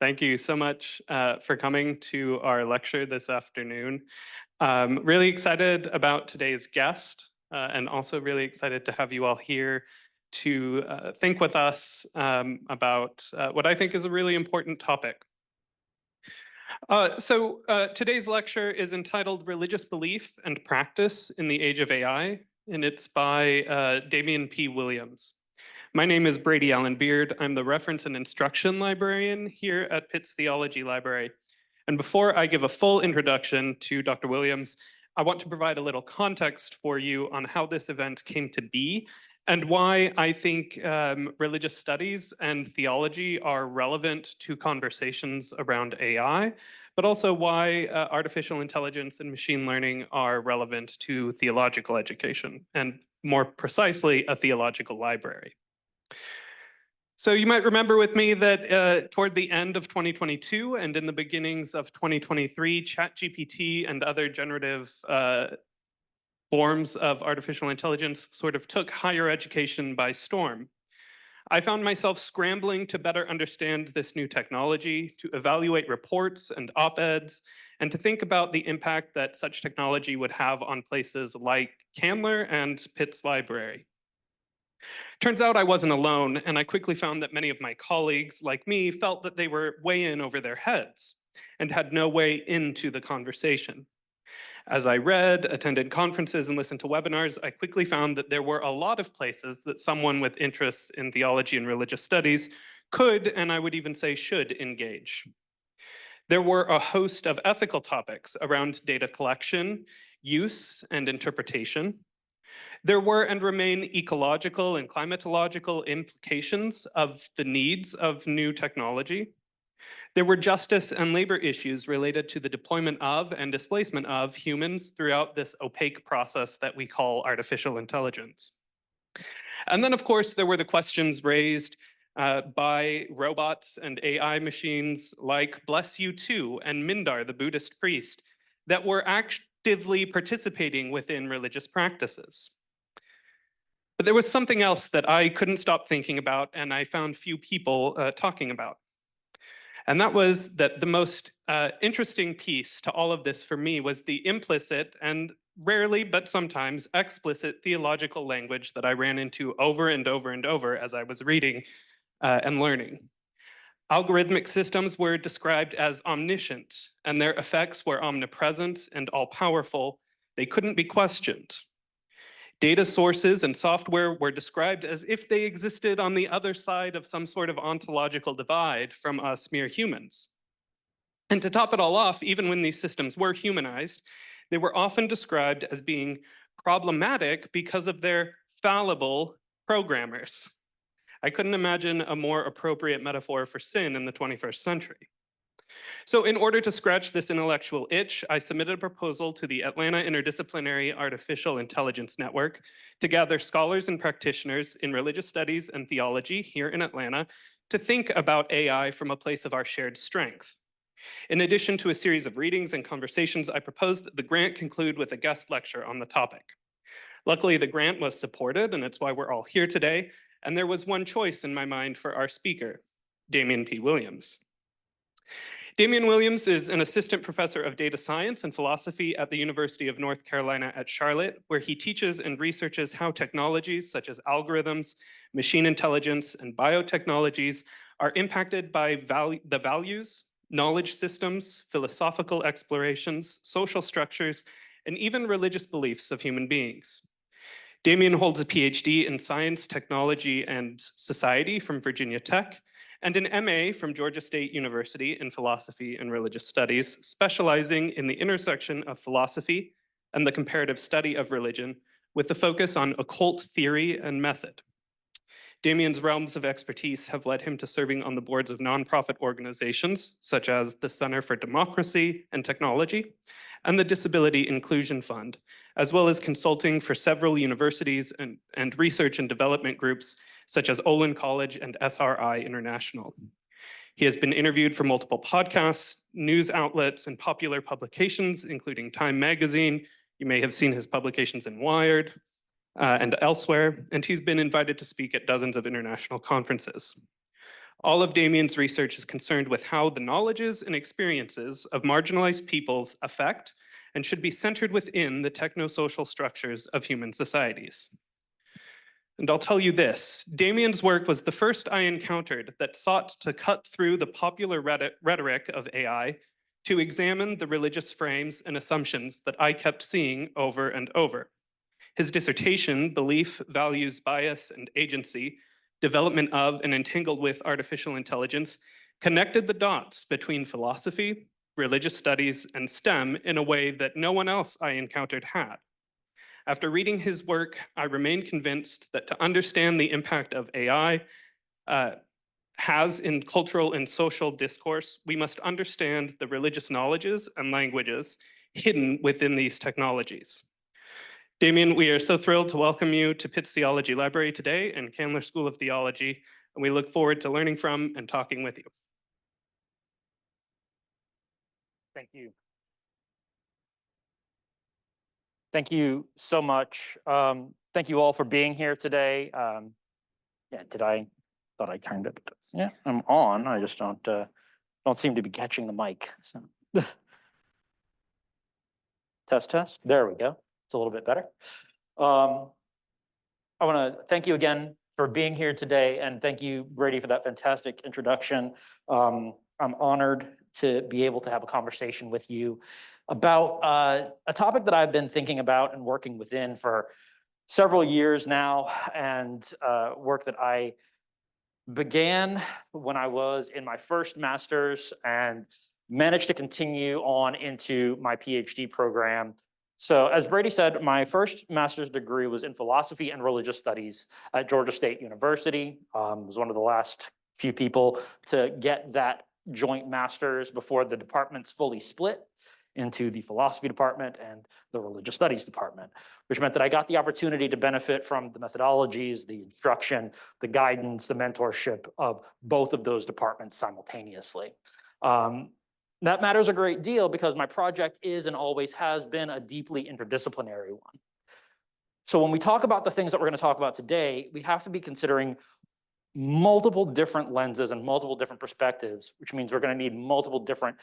Thank you so much for coming to our lecture this afternoon. Really excited about today's guest and also really excited to have you all here to think with us about what I think is a really important topic. Today's lecture is entitled Religious Belief and Practice in the Age of AI, and it's by Damien P. Williams. My name is Brady Allen Beard. I'm the reference and instruction librarian here at Pitt's Theology Library. And before I give a full introduction to Dr. Williams, I want to provide a little context for you on how this event came to be and why I think religious studies and theology are relevant to conversations around AI, but also why artificial intelligence and machine learning are relevant to theological education, and more precisely, a theological library. So you might remember with me that toward the end of 2022 and in the beginnings of 2023, ChatGPT and other generative forms of artificial intelligence sort of took higher education by storm. I found myself scrambling to better understand this new technology, to evaluate reports and op-eds, and to think about the impact that such technology would have on places like Candler and Pitt's Library. Turns out I wasn't alone, and I quickly found that many of my colleagues, like me, felt that they were way in over their heads and had no way into the conversation. As I read, attended conferences, and listened to webinars, I quickly found that there were a lot of places that someone with interests in theology and religious studies could, and I would even say should, engage. There were a host of ethical topics around data collection, use, and interpretation. There were and remain ecological and climatological implications of the needs of new technology. There were justice and labor issues related to the deployment of and displacement of humans throughout this opaque process that we call artificial intelligence. And then, of course, there were the questions raised by robots and AI machines like Bless You Too and Mindar, the Buddhist priest, that were actively participating within religious practices. But there was something else that I couldn't stop thinking about, and I found few people talking about. And that was that the most interesting piece to all of this for me was the implicit and rarely, but sometimes explicit theological language that I ran into over and over and over as I was reading and learning. Algorithmic systems were described as omniscient, and their effects were omnipresent and all-powerful. They couldn't be questioned. Data sources and software were described as if they existed on the other side of some sort of ontological divide from us mere humans. And to top it all off, even when these systems were humanized, they were often described as being problematic because of their fallible programmers. I couldn't imagine a more appropriate metaphor for sin in the 21st century. So in order to scratch this intellectual itch, I submitted a proposal to the Atlanta Interdisciplinary Artificial Intelligence Network to gather scholars and practitioners in religious studies and theology here in Atlanta to think about AI from a place of our shared strength. In addition to a series of readings and conversations, I proposed that the grant conclude with a guest lecture on the topic. Luckily, the grant was supported, and it's why we're all here today, and there was one choice in my mind for our speaker, Damien P. Williams. Damien Williams is an assistant professor of data science and philosophy at the University of North Carolina at Charlotte, where he teaches and researches how technologies such as algorithms, machine intelligence, and biotechnologies are impacted by the values, knowledge systems, philosophical explorations, social structures, and even religious beliefs of human beings. Damien holds a PhD in science, technology, and society from Virginia Tech, and an MA from Georgia State University in philosophy and religious studies, specializing in the intersection of philosophy and the comparative study of religion, with the focus on occult theory and method. Damien's realms of expertise have led him to serving on the boards of nonprofit organizations, such as the Center for Democracy and Technology and the Disability Inclusion Fund, as well as consulting for several universities and research and development groups, such as Olin College and SRI International. He has been interviewed for multiple podcasts, news outlets, and popular publications, including Time Magazine. You may have seen his publications in Wired and elsewhere, and he's been invited to speak at dozens of international conferences. All of Damien's research is concerned with how the knowledges and experiences of marginalized peoples affect and should be centered within the technosocial structures of human societies. And I'll tell you this, Damien's work was the first I encountered that sought to cut through the popular rhetoric of AI to examine the religious frames and assumptions that I kept seeing over and over. His dissertation, Belief, Values, Bias, and Agency, Development of and Entangled with Artificial Intelligence, connected the dots between philosophy, religious studies, and STEM in a way that no one else I encountered had. After reading his work, I remain convinced that to understand the impact of AI has in cultural and social discourse, we must understand the religious knowledges and languages hidden within these technologies. Damien, we are so thrilled to welcome you to Pitt's Theology Library today and Candler School of Theology, and we look forward to learning from and talking with you. Thank you. Thank you so much. Thank you all for being here today. Yeah, thought I turned it. Yeah, I'm on. I just don't seem to be catching the mic. So. Test. There we go. It's a little bit better. I want to thank you again for being here today, and thank you, Brady, for that fantastic introduction. I'm honored to be able to have a conversation with you about a topic that I've been thinking about and working within for several years now, and work that I began when I was in my first master's and managed to continue on into my PhD program. So as Brady said, my first master's degree was in philosophy and religious studies at Georgia State University. Was one of the last few people to get that joint master's before the departments fully split into the philosophy department and the religious studies department, which meant that I got the opportunity to benefit from the methodologies, the instruction, the guidance, the mentorship of both of those departments simultaneously. That matters a great deal because my project is and always has been a deeply interdisciplinary one. So when we talk about the things that we're going to talk about today, we have to be considering multiple different lenses and multiple different perspectives, which means we're going to need multiple different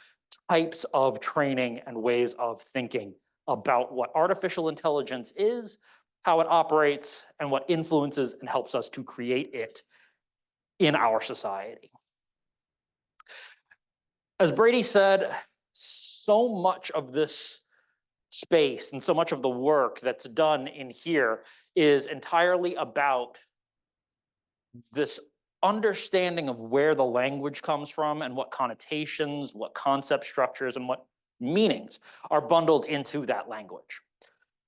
types of training and ways of thinking about what artificial intelligence is, how it operates, and what influences and helps us to create it in our society. As Brady said, so much of this space and so much of the work that's done in here is entirely about this understanding of where the language comes from and what connotations, what concept structures, and what meanings are bundled into that language.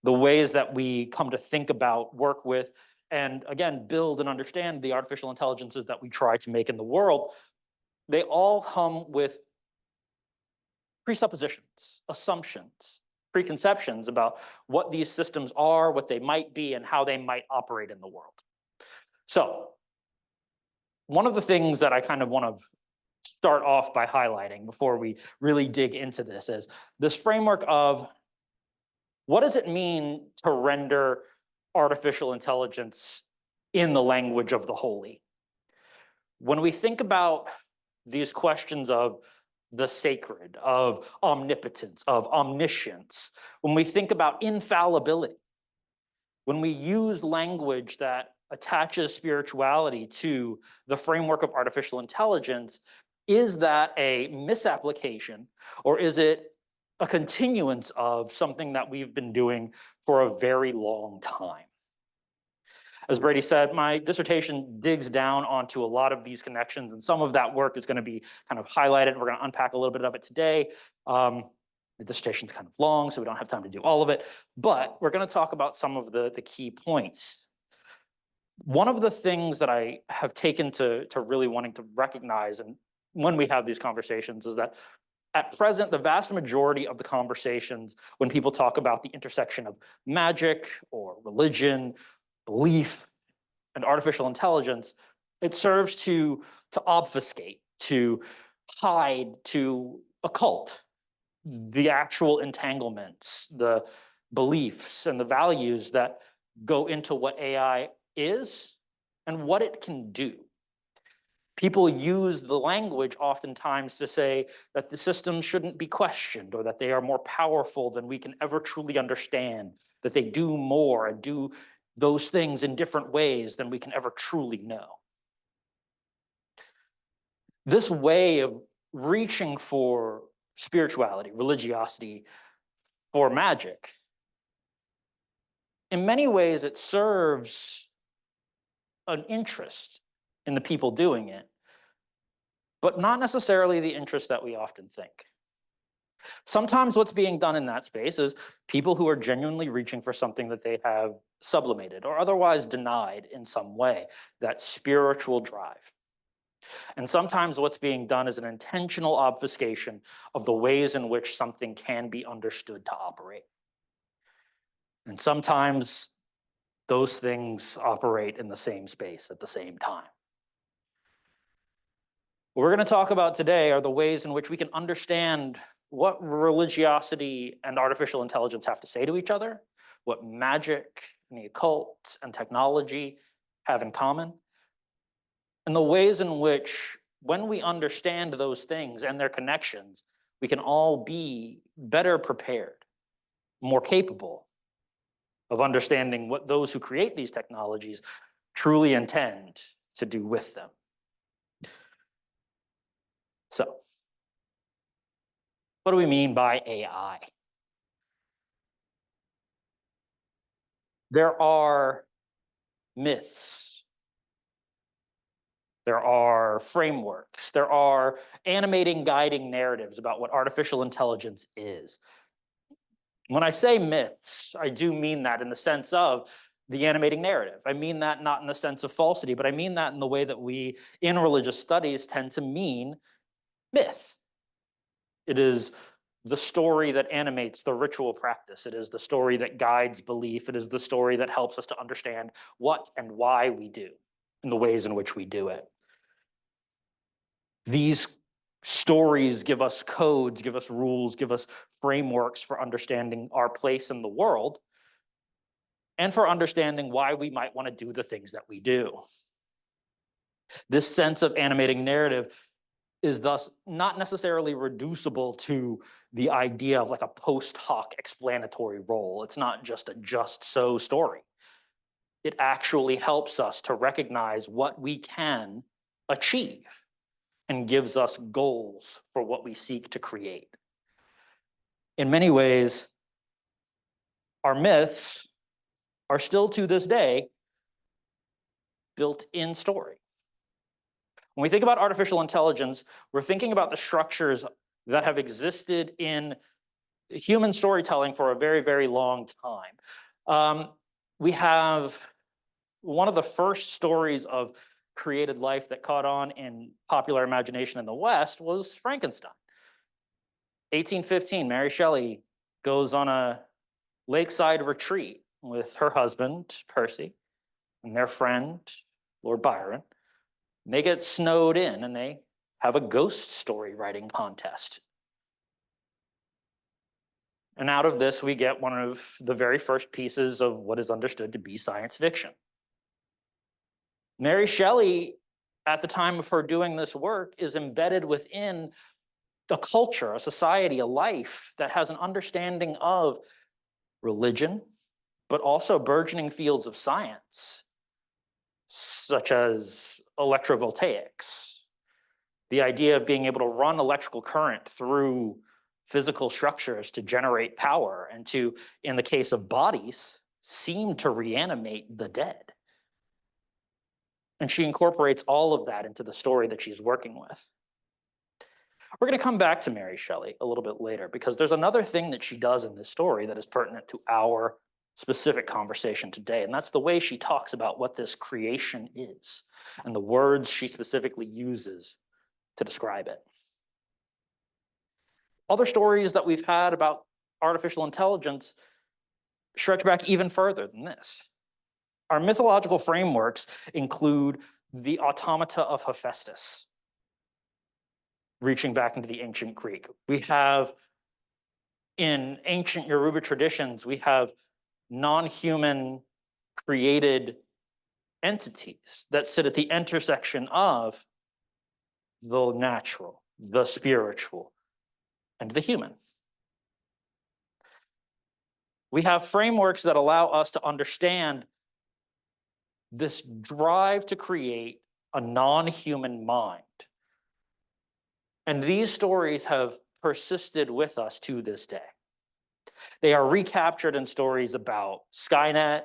The ways that we come to think about, work with, and again, build and understand the artificial intelligences that we try to make in the world, they all come with presuppositions, assumptions, preconceptions about what these systems are, what they might be, and how they might operate in the world. So one of the things that I kind of want to start off by highlighting before we really dig into this is this framework of what does it mean to render artificial intelligence in the language of the holy? When we think about these questions of the sacred, of omnipotence, of omniscience, when we think about infallibility, when we use language that attaches spirituality to the framework of artificial intelligence, is that a misapplication or is it a continuance of something that we've been doing for a very long time? As Brady said, my dissertation digs down onto a lot of these connections, and some of that work is going to be kind of highlighted. We're going to unpack a little bit of it today. The dissertation is kind of long, so we don't have time to do all of it, but we're going to talk about some of the key points. One of the things that I have taken to really wanting to recognize, and when we have these conversations, is that at present, the vast majority of the conversations when people talk about the intersection of magic or religion, belief, and artificial intelligence, it serves to obfuscate, to hide, to occult the actual entanglements, the beliefs, and the values that go into what AI is and what it can do. People use the language oftentimes to say that the systems shouldn't be questioned, or that they are more powerful than we can ever truly understand, that they do more and do those things in different ways than we can ever truly know. This way of reaching for spirituality, religiosity, for magic, in many ways it serves an interest in the people doing it, but not necessarily the interest that we often think. Sometimes what's being done in that space is people who are genuinely reaching for something that they have sublimated or otherwise denied in some way, that spiritual drive. And sometimes what's being done is an intentional obfuscation of the ways in which something can be understood to operate. And sometimes those things operate in the same space at the same time. What we're going to talk about today are the ways in which we can understand what religiosity and artificial intelligence have to say to each other, what magic and the occult and technology have in common, and the ways in which, when we understand those things and their connections, we can all be better prepared, more capable of understanding what those who create these technologies truly intend to do with them. So, what do we mean by AI? There are myths. There are frameworks. There are animating, guiding narratives about what artificial intelligence is. When I say myths, I do mean that in the sense of the animating narrative. I mean that not in the sense of falsity, but I mean that in the way that we, in religious studies, tend to mean myth. It is the story that animates the ritual practice. It is the story that guides belief. It is the story that helps us to understand what and why we do and the ways in which we do it. These stories give us codes, give us rules, give us frameworks for understanding our place in the world and for understanding why we might want to do the things that we do. This sense of animating narrative is thus not necessarily reducible to the idea of like a post hoc explanatory role. It's not just a just so story. It actually helps us to recognize what we can achieve and gives us goals for what we seek to create. In many ways, our myths are still to this day built-in story. When we think about artificial intelligence, we're thinking about the structures that have existed in human storytelling for a very, very long time. We have one of the first stories of created life that caught on in popular imagination in the West was Frankenstein. 1815, Mary Shelley goes on a lakeside retreat with her husband, Percy, and their friend, Lord Byron. And they get snowed in and they have a ghost story writing contest. And out of this, we get one of the very first pieces of what is understood to be science fiction. Mary Shelley, at the time of her doing this work, is embedded within a culture, a society, a life that has an understanding of religion, but also burgeoning fields of science, such as electrovoltaics, the idea of being able to run electrical current through physical structures to generate power and to, in the case of bodies, seem to reanimate the dead. And she incorporates all of that into the story that she's working with. We're going to come back to Mary Shelley a little bit later because there's another thing that she does in this story that is pertinent to our specific conversation today, and that's the way she talks about what this creation is and the words she specifically uses to describe it. Other stories that we've had about artificial intelligence stretch back even further than this. Our mythological frameworks include the automata of Hephaestus, reaching back into the ancient Greek. We have, in ancient Yoruba traditions, we have non-human created entities that sit at the intersection of the natural, the spiritual, and the human. We have frameworks that allow us to understand this drive to create a non-human mind. And these stories have persisted with us to this day. They are recaptured in stories about Skynet,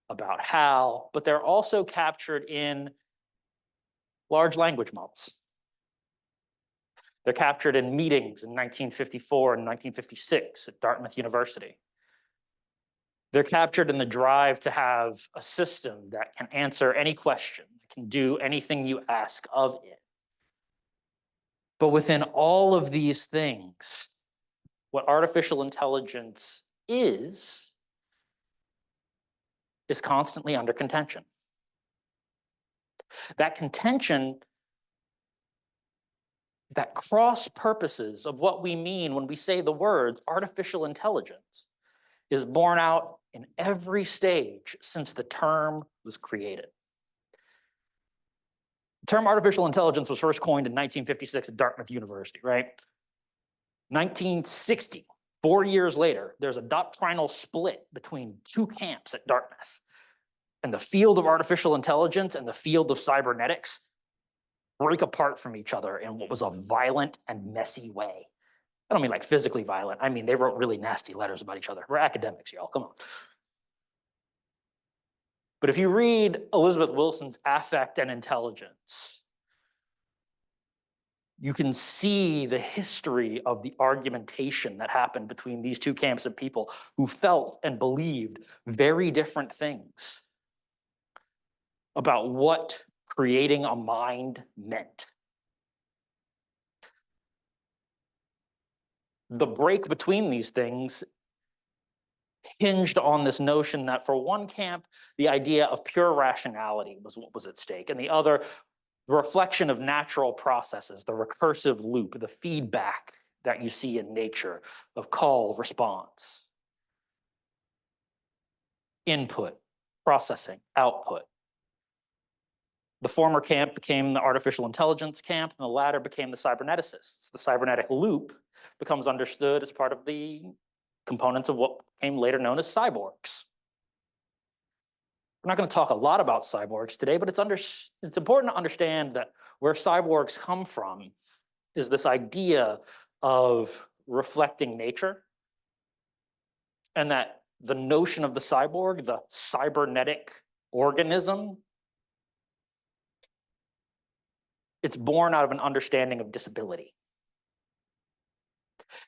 about HAL, but they're also captured in large language models. They're captured in meetings in 1954 and 1956 at Dartmouth University. They're captured in the drive to have a system that can answer any question, that can do anything you ask of it. But within all of these things, what artificial intelligence is constantly under contention. That contention, that cross purposes of what we mean when we say the words artificial intelligence, is borne out in every stage since the term was created. The term artificial intelligence was first coined in 1956 at Dartmouth University, right? 1960, 4 years later, there's a doctrinal split between two camps at Dartmouth. And the field of artificial intelligence and the field of cybernetics break apart from each other in what was a violent and messy way. I don't mean like physically violent. I mean, they wrote really nasty letters about each other. We're academics, y'all, come on. But if you read Elizabeth Wilson's Affect and Intelligence, you can see the history of the argumentation that happened between these two camps of people who felt and believed very different things about what creating a mind meant. The break between these things hinged on this notion that for one camp, the idea of pure rationality was what was at stake, and the other, the reflection of natural processes, the recursive loop, the feedback that you see in nature of call, response, input, processing, output. The former camp became the artificial intelligence camp, and the latter became the cyberneticists. The cybernetic loop becomes understood as part of the components of what became later known as cyborgs. We're not going to talk a lot about cyborgs today, but it's important to understand that where cyborgs come from is this idea of reflecting nature, and that the notion of the cyborg, the cybernetic organism, it's born out of an understanding of disability.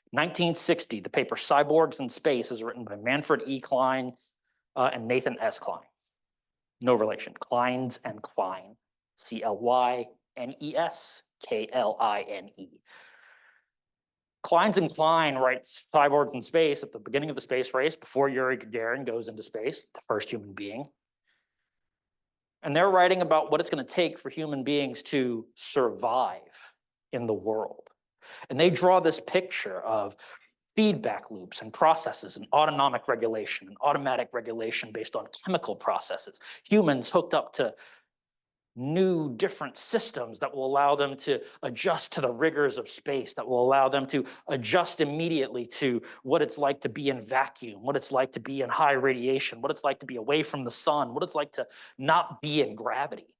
1960, the paper Cyborgs in Space is written by Manfred E. Klein and Nathan S. Klein. No relation, Kleins and Klein, C-L-Y-N-E-S, K-L-I-N-E. Kleins and Klein writes Cyborgs in Space at the beginning of the space race before Yuri Gagarin goes into space, the first human being. And they're writing about what it's going to take for human beings to survive in the world. And they draw this picture of feedback loops and processes and autonomic regulation and automatic regulation based on chemical processes. Humans hooked up to new different systems that will allow them to adjust to the rigors of space, that will allow them to adjust immediately to what it's like to be in vacuum, what it's like to be in high radiation, what it's like to be away from the sun, what it's like to not be in gravity.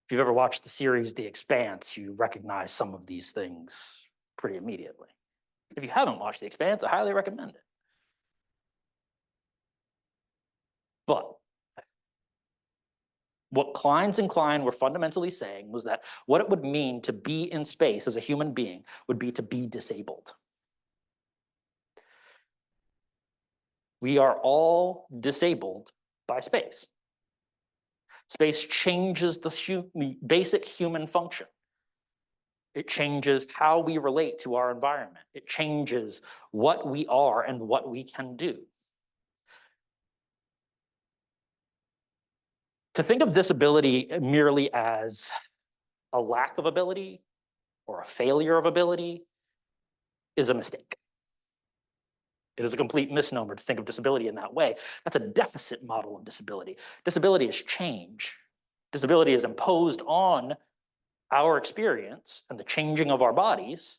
If you've ever watched the series The Expanse, you recognize some of these things pretty immediately. If you haven't watched The Expanse, I highly recommend it. But what Kleins and Klein were fundamentally saying was that what it would mean to be in space as a human being would be to be disabled. We are all disabled by space. Space changes the basic human function. It changes how we relate to our environment. It changes what we are and what we can do. To think of disability merely as a lack of ability or a failure of ability is a mistake. It is a complete misnomer to think of disability in that way. That's a deficit model of disability. Disability is change. Disability is imposed on our experience and the changing of our bodies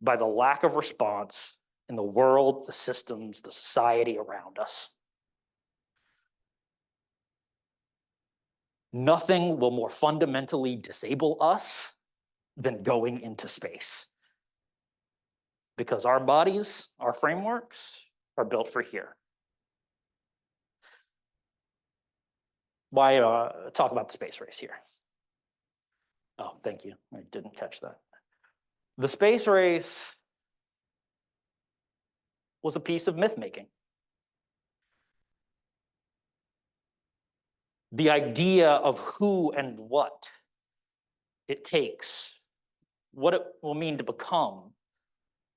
by the lack of response in the world, the systems, the society around us. Nothing will more fundamentally disable us than going into space. Because our bodies, our frameworks are built for here. Why talk about the space race here? Oh, thank you. I didn't catch that. The space race was a piece of myth making. The idea of who and what it takes, what it will mean to become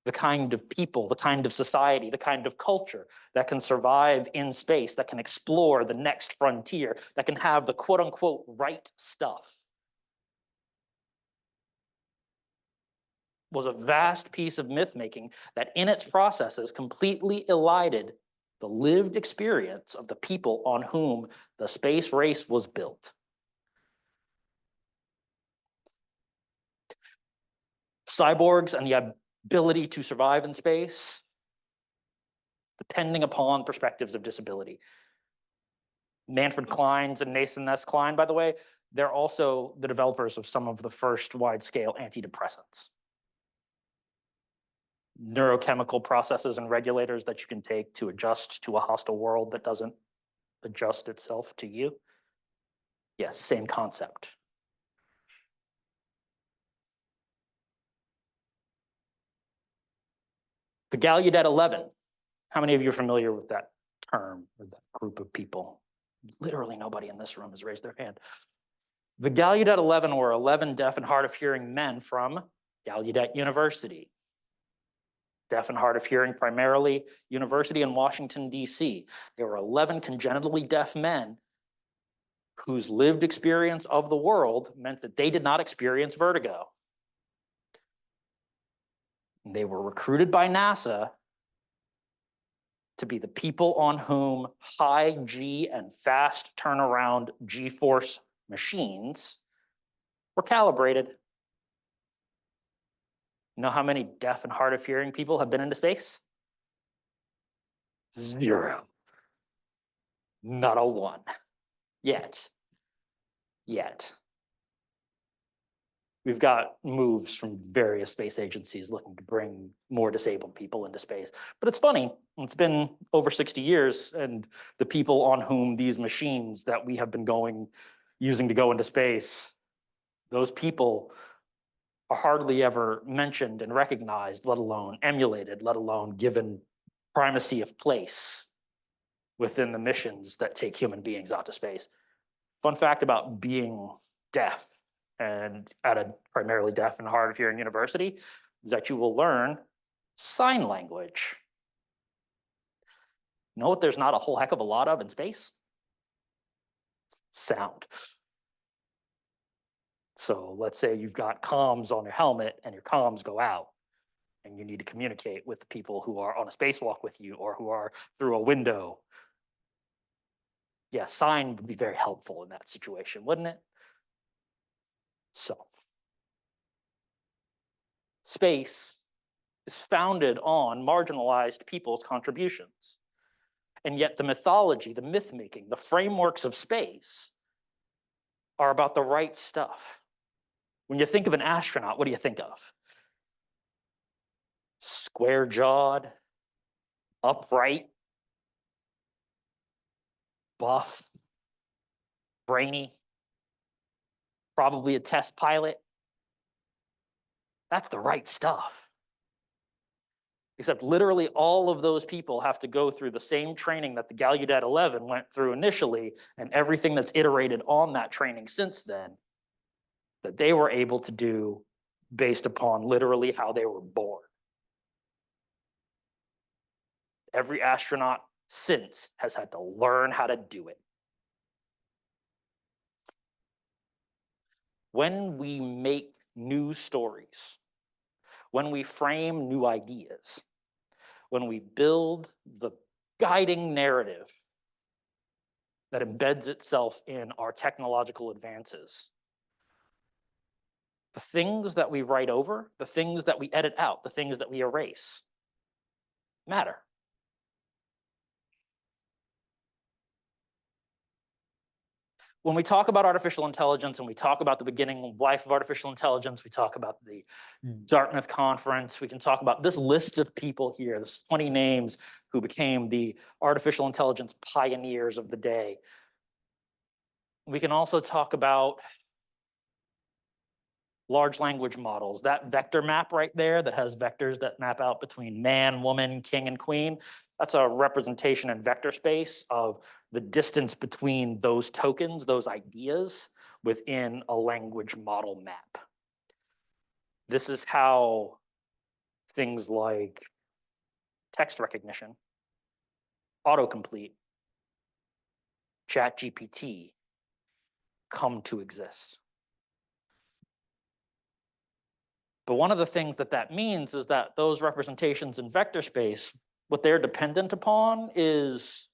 the kind of people, the kind of society, the kind of culture that can survive in space, that can explore the next frontier, that can have the quote unquote right stuff, was a vast piece of myth making that in its processes completely elided the lived experience of the people on whom the space race was built. Cyborgs and the ability to survive in space, depending upon perspectives of disability. Manfred Klein's and Nathan S. Klein, by the way, they're also the developers of some of the first wide-scale antidepressants. Neurochemical processes and regulators that you can take to adjust to a hostile world that doesn't adjust itself to you. Yes, same concept. The Gallaudet 11. How many of you are familiar with that term or that group of people? Literally nobody in this room has raised their hand. The Gallaudet 11 were 11 deaf and hard of hearing men from Gallaudet University. Deaf and hard of hearing primarily, University in Washington, D.C. There were 11 congenitally deaf men whose lived experience of the world meant that they did not experience vertigo. They were recruited by NASA to be the people on whom high G and fast turnaround G-force machines were calibrated. You know how many deaf and hard of hearing people have been into space? 0. Not a one. Yet. We've got moves from various space agencies looking to bring more disabled people into space. But it's funny, it's been over 60 years, and the people on whom these machines that we have been using to go into space, those people are hardly ever mentioned and recognized, let alone emulated, let alone given primacy of place within the missions that take human beings out to space. Fun fact about being deaf and at a primarily deaf and hard of hearing university is that you will learn sign language. You know what there's not a whole heck of a lot of in space? Sound. So let's say you've got comms on your helmet and your comms go out and you need to communicate with the people who are on a spacewalk with you or who are through a window. Yeah, sign would be very helpful in that situation, wouldn't it? So, space is founded on marginalized people's contributions. And yet the mythology, the myth-making, the frameworks of space are about the right stuff. When you think of an astronaut, what do you think of? Square-jawed, upright, buff, brainy, probably a test pilot. That's the right stuff. Except literally all of those people have to go through the same training that the Gallaudet 11 went through initially, and everything that's iterated on that training since then that they were able to do based upon literally how they were born. Every astronaut since has had to learn how to do it. When we make new stories, when we frame new ideas, when we build the guiding narrative that embeds itself in our technological advances, The things that we write over, the things that we edit out, the things that we erase matter. When we talk about artificial intelligence and we talk about the beginning life of artificial intelligence, we talk about the Dartmouth Conference, we can talk about this list of people here, this 20 names who became the artificial intelligence pioneers of the day. We can also talk about large language models. That vector map right there that has vectors that map out between man, woman, king, and queen, that's a representation in vector space of the distance between those tokens, those ideas within a language model map. This is how things like text recognition, autocomplete, ChatGPT come to exist. But one of the things that that means is that those representations in vector space, what they're dependent upon is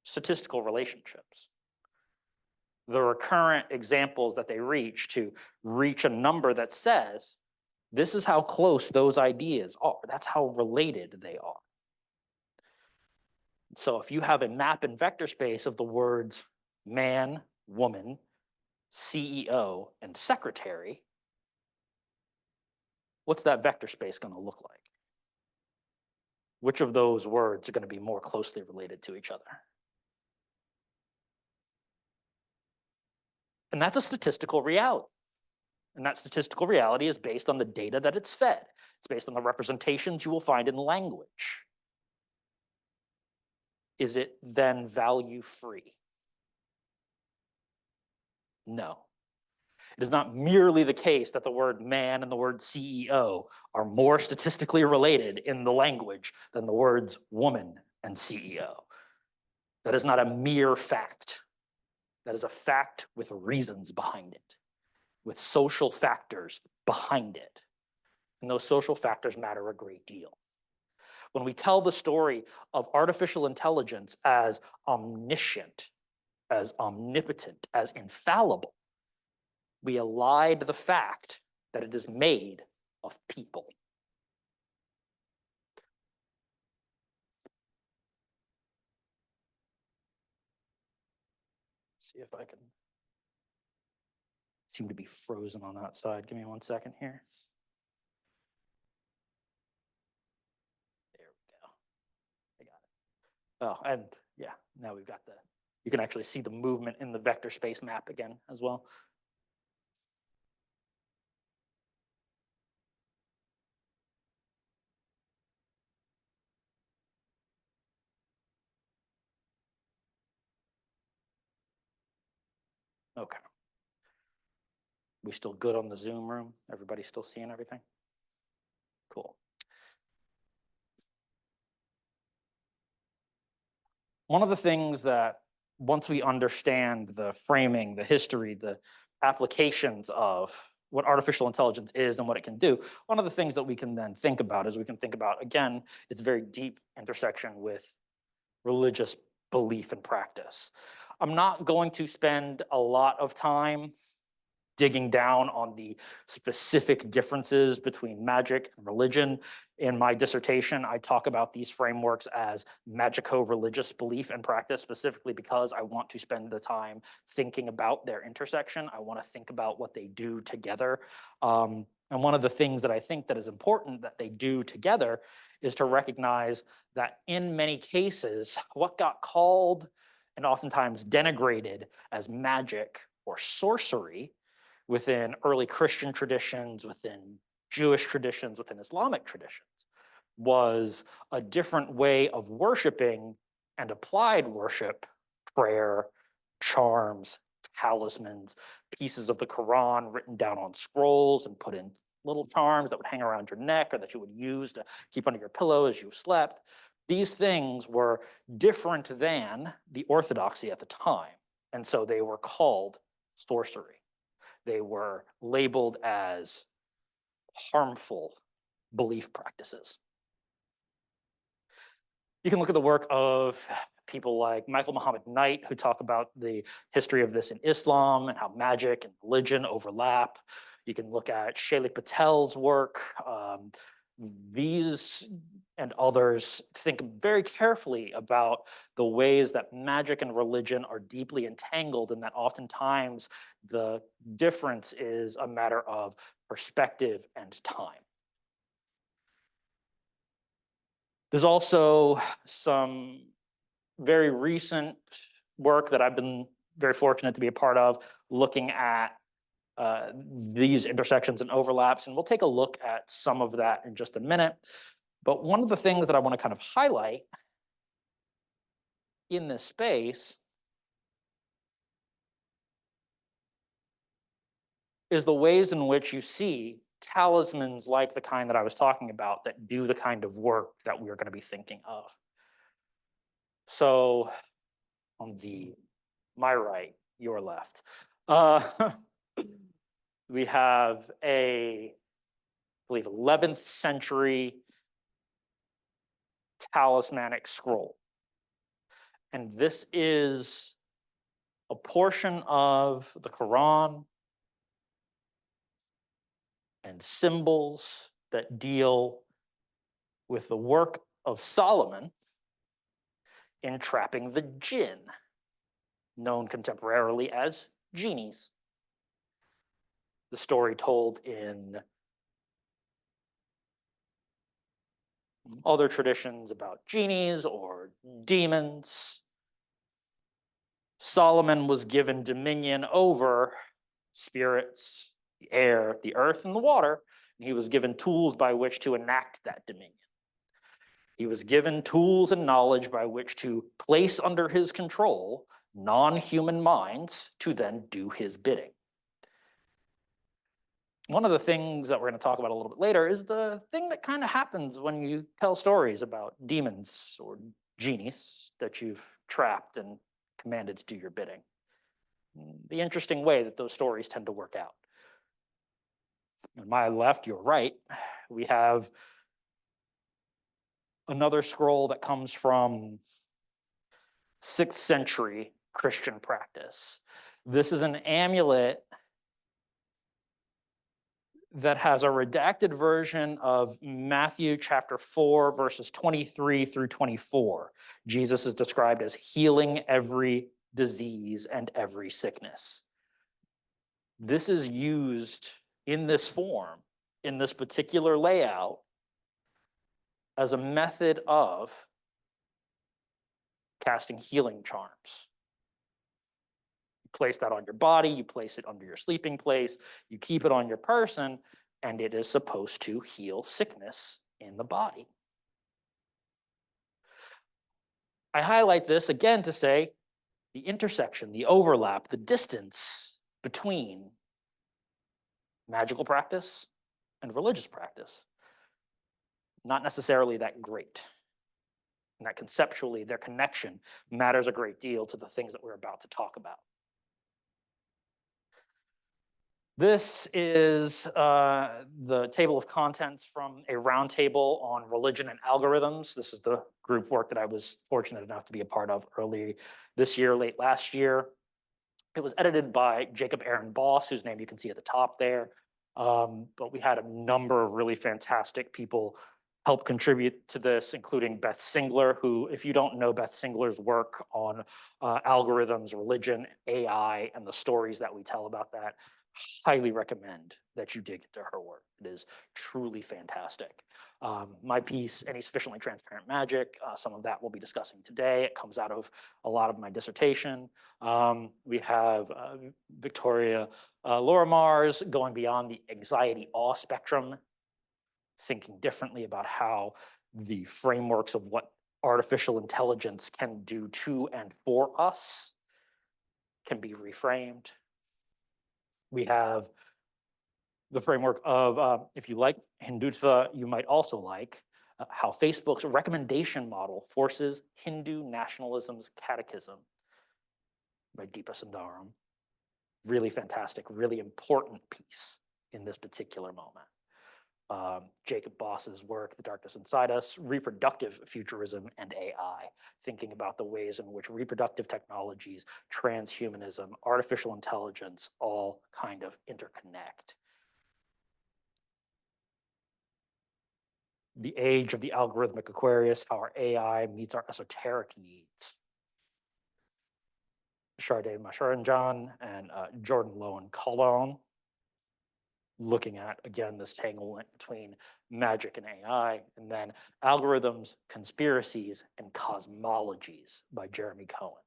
statistical relationships. The recurrent examples that they reach to reach a number that says, this is how close those ideas are. That's how related they are. So if you have a map in vector space of the words man, woman, CEO, and secretary, what's that vector space going to look like? Which of those words are going to be more closely related to each other? And that's a statistical reality. And that statistical reality is based on the data that it's fed. It's based on the representations you will find in language. Is it then value free? No. It is not merely the case that the word man and the word CEO are more statistically related in the language than the words woman and CEO. That is not a mere fact. That is a fact with reasons behind it, with social factors behind it. And those social factors matter a great deal. When we tell the story of artificial intelligence as omniscient, as omnipotent, as infallible, we elide the fact that it is made of people. Let's see if I can. Seem to be frozen on that side. Give me 1 second here. There we go. I got it. Oh, and yeah, now we've got you can actually see the movement in the vector space map again as well. Okay. We still good on the Zoom room? Everybody still seeing everything? Cool. One of the things that once we understand the framing, the history, the applications of what artificial intelligence is and what it can do, one of the things that we can then think about is we can think about, again, its very deep intersection with religious belief and practice. I'm not going to spend a lot of time digging down on the specific differences between magic and religion. In my dissertation, I talk about these frameworks as magico-religious belief and practice, specifically because I want to spend the time thinking about their intersection. I want to think about what they do together. And one of the things that I think that is important that they do together is to recognize that in many cases, what got called and oftentimes denigrated as magic or sorcery within early Christian traditions, within Jewish traditions, within Islamic traditions, was a different way of worshiping and applied worship, prayer, charms, talismans, pieces of the Quran written down on scrolls and put in little charms that would hang around your neck or that you would use to keep under your pillow as you slept. These things were different than the orthodoxy at the time, and so they were called sorcery. They were labeled as harmful belief practices. You can look at the work of people like Michael Muhammad Knight, who talk about the history of this in Islam and how magic and religion overlap. You can look at Shaili Patel's work. These and others think very carefully about the ways that magic and religion are deeply entangled, and that oftentimes the difference is a matter of perspective and time. There's also some very recent work that I've been very fortunate to be a part of, looking at these intersections and overlaps, and we'll take a look at some of that in just a minute. But one of the things that I want to kind of highlight in this space is the ways in which you see talismans like the kind that I was talking about that do the kind of work that we're going to be thinking of. So on my right, your left, we have I believe, 11th century talismanic scroll. And this is a portion of the Quran and symbols that deal with the work of Solomon in trapping the jinn, known contemporarily as genies. The story told in other traditions about genies or demons. Solomon was given dominion over spirits, the air, the earth, and the water, and he was given tools by which to enact that dominion. He was given tools and knowledge by which to place under his control non-human minds to then do his bidding. One of the things that we're going to talk about a little bit later is the thing that kind of happens when you tell stories about demons or genies that you've trapped and commanded to do your bidding. The interesting way that those stories tend to work out. On my left, your right, we have another scroll that comes from 6th century Christian practice. This is an amulet that has a redacted version of Matthew chapter 4, verses 23 through 24. Jesus is described as healing every disease and every sickness. This is used in this form, in this particular layout, as a method of casting healing charms. You place that on your body, you place it under your sleeping place, you keep it on your person, and it is supposed to heal sickness in the body. I highlight this again to say the intersection, the overlap, the distance between magical practice and religious practice, not necessarily that great. And that conceptually, their connection matters a great deal to the things that we're about to talk about. This is the table of contents from a roundtable on religion and algorithms. This is the group work that I was fortunate enough to be a part of early this year, late last year. It was edited by Jacob Aaron Boss, whose name you can see at the top there. But we had a number of really fantastic people help contribute to this, including Beth Singler, who, if you don't know Beth Singler's work on algorithms, religion, AI, and the stories that we tell about that, highly recommend that you dig into her work. It is truly fantastic. My piece, Any Sufficiently Transparent Magic, some of that we'll be discussing today. It comes out of a lot of my dissertation. We have Victoria Lorimar's Going Beyond the Anxiety-Awe Spectrum, thinking differently about how the frameworks of what artificial intelligence can do to and for us can be reframed. We have the framework of, if you like Hindutva, you might also like how Facebook's recommendation model forces Hindu nationalism's catechism by Deepa Sundaram. Really fantastic, really important piece in this particular moment. Jacob Boss's work, The Darkness Inside Us, Reproductive Futurism and AI, thinking about the ways in which reproductive technologies, transhumanism, artificial intelligence all kind of interconnect. The Age of the Algorithmic Aquarius, How Our AI Meets Our Esoteric Needs. Sharday Masharanjan and Jordan Lowen Colon, looking at, again, this tanglement between magic and AI, and then Algorithms, Conspiracies, and Cosmologies by Jeremy Cohen.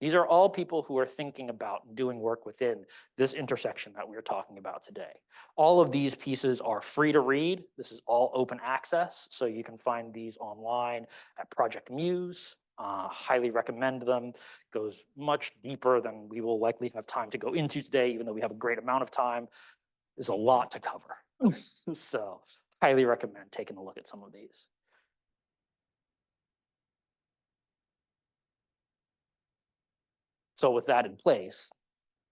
These are all people who are thinking about doing work within this intersection that we're talking about today. All of these pieces are free to read. This is all open access, so you can find these online at Project Muse. Highly recommend them. Goes much deeper than we will likely have time to go into today, even though we have a great amount of time. There's a lot to cover. So highly recommend taking a look at some of these. So with that in place,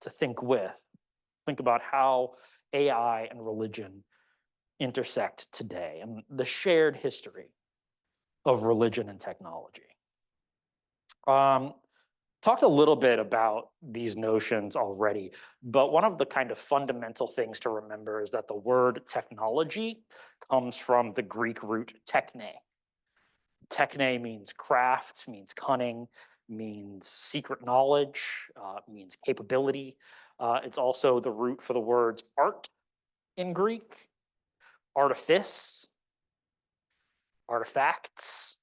to think about how AI and religion intersect today and the shared history of religion and technology. Talked a little bit about these notions already, but one of the kind of fundamental things to remember is that the word technology comes from the Greek root techne. Techne means craft, means cunning, means secret knowledge, means capability. It's also the root for the words art in Greek, artifice, artifacts,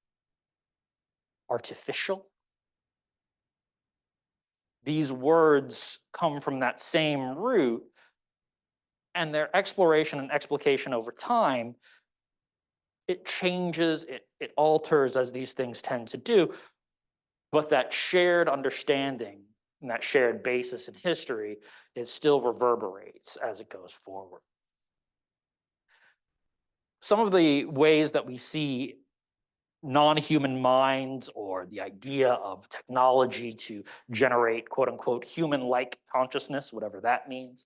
artificial. These words come from that same root, and their exploration and explication over time, it changes, it alters as these things tend to do, but that shared understanding and that shared basis in history, it still reverberates as it goes forward. Some of the ways that we see non-human minds or the idea of technology to generate quote unquote human-like consciousness, whatever that means,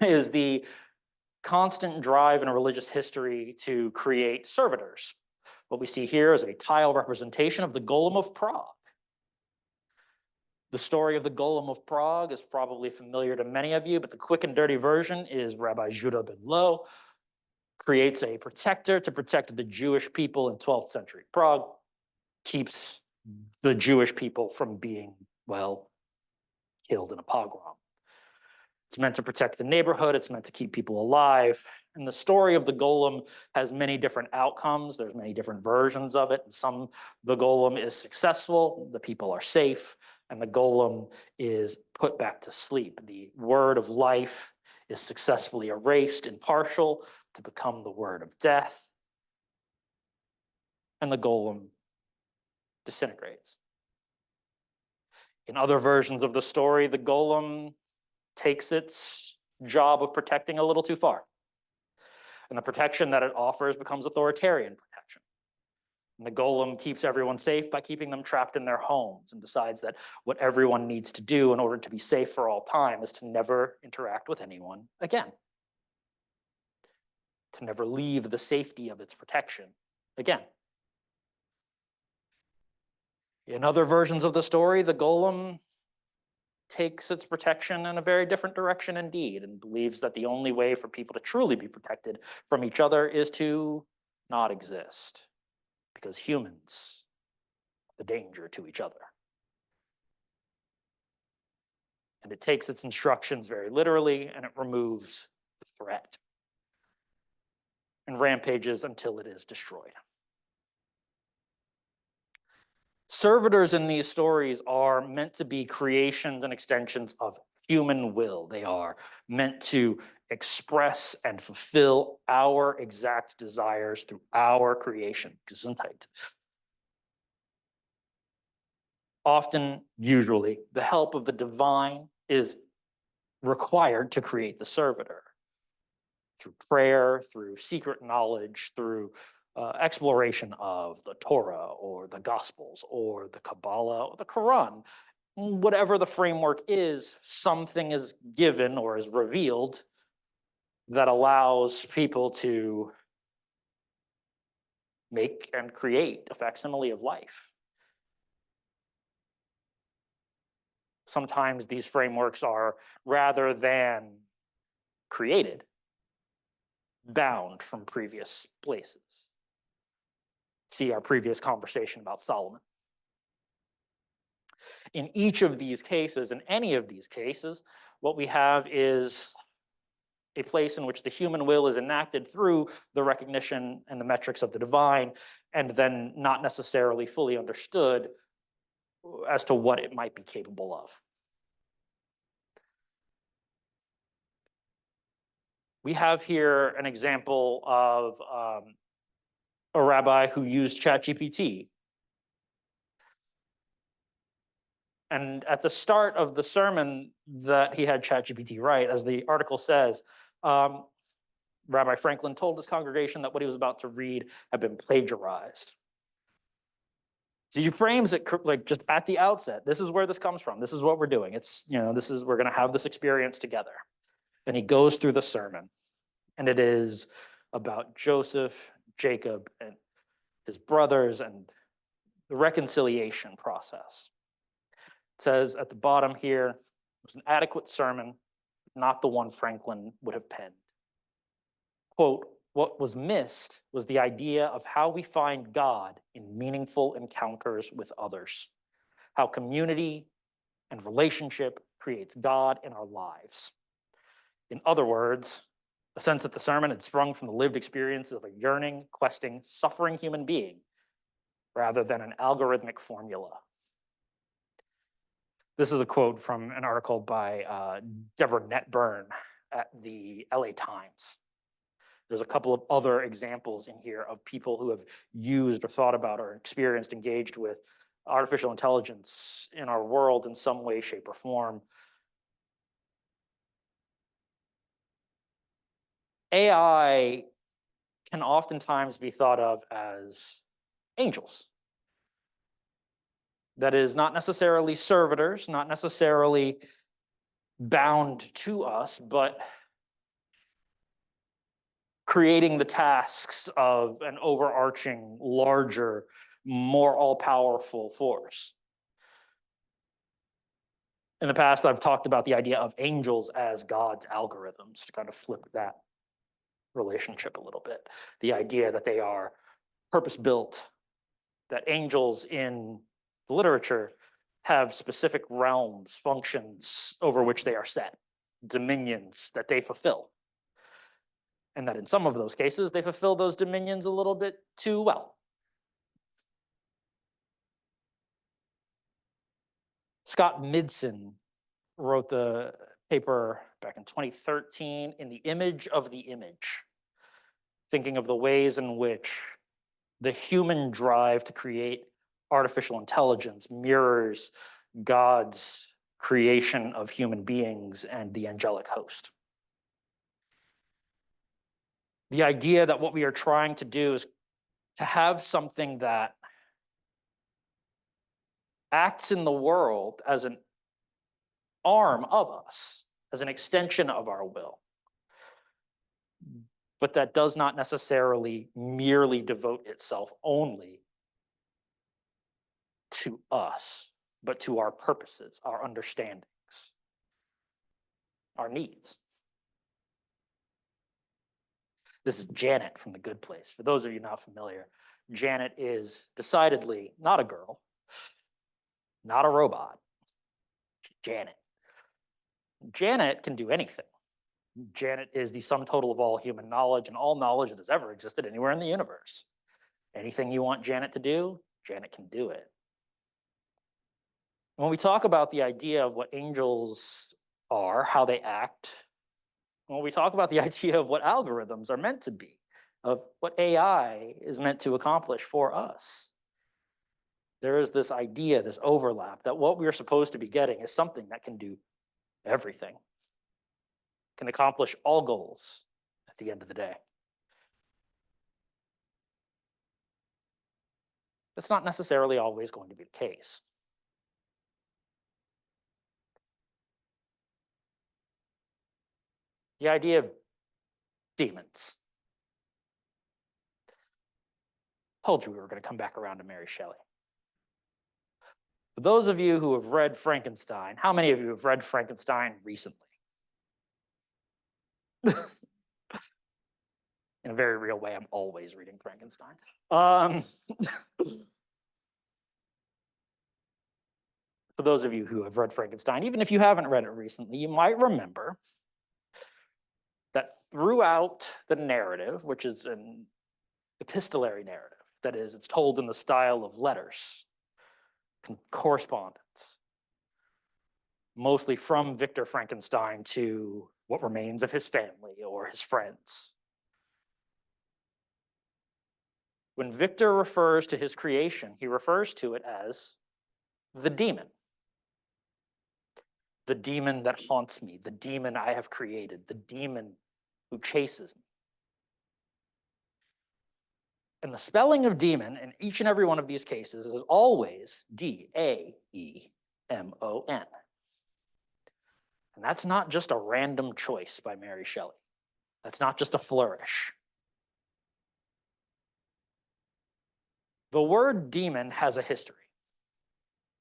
is the constant drive in a religious history to create servitors. What we see here is a tile representation of the Golem of Prague. The story of the Golem of Prague is probably familiar to many of you, but the quick and dirty version is Rabbi Judah ben Lo creates a protector to protect the Jewish people in 12th century Prague, keeps the Jewish people from being, well, killed in a pogrom. It's meant to protect the neighborhood. It's meant to keep people alive. And the story of the golem has many different outcomes. There's many different versions of it. Some, the golem is successful, the people are safe, and the golem is put back to sleep. The word of life is successfully erased and partial to become the word of death. And the golem disintegrates. In other versions of the story, the golem takes its job of protecting a little too far. And the protection that it offers becomes authoritarian protection. And the golem keeps everyone safe by keeping them trapped in their homes and decides that what everyone needs to do in order to be safe for all time is to never interact with anyone again. To never leave the safety of its protection again. In other versions of the story, the golem takes its protection in a very different direction indeed, and believes that the only way for people to truly be protected from each other is to not exist, because humans are the danger to each other. And it takes its instructions very literally, and it removes the threat and rampages until it is destroyed. Servitors in these stories are meant to be creations and extensions of human will. They are meant to express and fulfill our exact desires through our creation. Gesundheit. Often, usually, the help of the divine is required to create the servitor. Through prayer, through secret knowledge, through exploration of the Torah or the Gospels or the Kabbalah or the Quran. Whatever the framework is, something is given or is revealed that allows people to make and create a facsimile of life. Sometimes these frameworks are, rather than created, bound from previous places. See our previous conversation about Solomon. In each of these cases, in any of these cases, what we have is a place in which the human will is enacted through the recognition and the metrics of the divine, and then not necessarily fully understood as to what it might be capable of. We have here an example of a rabbi who used ChatGPT. And at the start of the sermon that he had ChatGPT write, as the article says, Rabbi Franklin told his congregation that what he was about to read had been plagiarized. So he frames it like just at the outset. This is where this comes from. This is what we're doing. It's, we're going to have this experience together. And he goes through the sermon, and it is about Joseph, Jacob, and his brothers and the reconciliation process. It says at the bottom here, it was an adequate sermon, not the one Franklin would have penned. Quote, what was missed was the idea of how we find God in meaningful encounters with others, how community and relationship creates God in our lives. In other words, a sense that the sermon had sprung from the lived experiences of a yearning, questing, suffering human being rather than an algorithmic formula. This is a quote from an article by Deborah Netburn at the LA Times. There's a couple of other examples in here of people who have used or thought about or experienced, engaged with artificial intelligence in our world in some way, shape, or form. AI can oftentimes be thought of as angels. That is, not necessarily servitors, not necessarily bound to us, but creating the tasks of an overarching, larger, more all-powerful force. In the past, I've talked about the idea of angels as God's algorithms to kind of flip that relationship a little bit. The idea that they are purpose-built, that angels in the literature have specific realms, functions over which they are set, dominions that they fulfill. And that in some of those cases, they fulfill those dominions a little bit too well. Scott Midson wrote the paper back in 2013, In the Image of the Image, thinking of the ways in which the human drive to create artificial intelligence mirrors God's creation of human beings and the angelic host. The idea that what we are trying to do is to have something that acts in the world as an arm of us, as an extension of our will, but that does not necessarily merely devote itself only to us, but to our purposes, our understandings, our needs. This is Janet from The Good Place. For those of you not familiar, Janet is decidedly not a girl, not a robot. Janet. Janet can do anything. Janet is the sum total of all human knowledge and all knowledge that has ever existed anywhere in the universe. Anything you want Janet to do, Janet can do it. When we talk about the idea of what angels are, how they act, when we talk about the idea of what algorithms are meant to be, of what AI is meant to accomplish for us, there is this idea, this overlap, that what we are supposed to be getting is something that can do everything, can accomplish all goals at the end of the day. That's not necessarily always going to be the case. The idea of demons. Told you we were going to come back around to Mary Shelley. For those of you who have read Frankenstein, how many of you have read Frankenstein recently? in a very real way, I'm always reading Frankenstein. For those of you who have read Frankenstein, even if you haven't read it recently, you might remember that throughout the narrative, which is an epistolary narrative, that is, it's told in the style of letters, correspondence, mostly from Victor Frankenstein to what remains of his family or his friends. When Victor refers to his creation, he refers to it as the demon. The demon that haunts me, the demon I have created, the demon who chases me. And the spelling of demon in each and every one of these cases is always D-A-E-M-O-N. And that's not just a random choice by Mary Shelley. That's not just a flourish. The word demon has a history.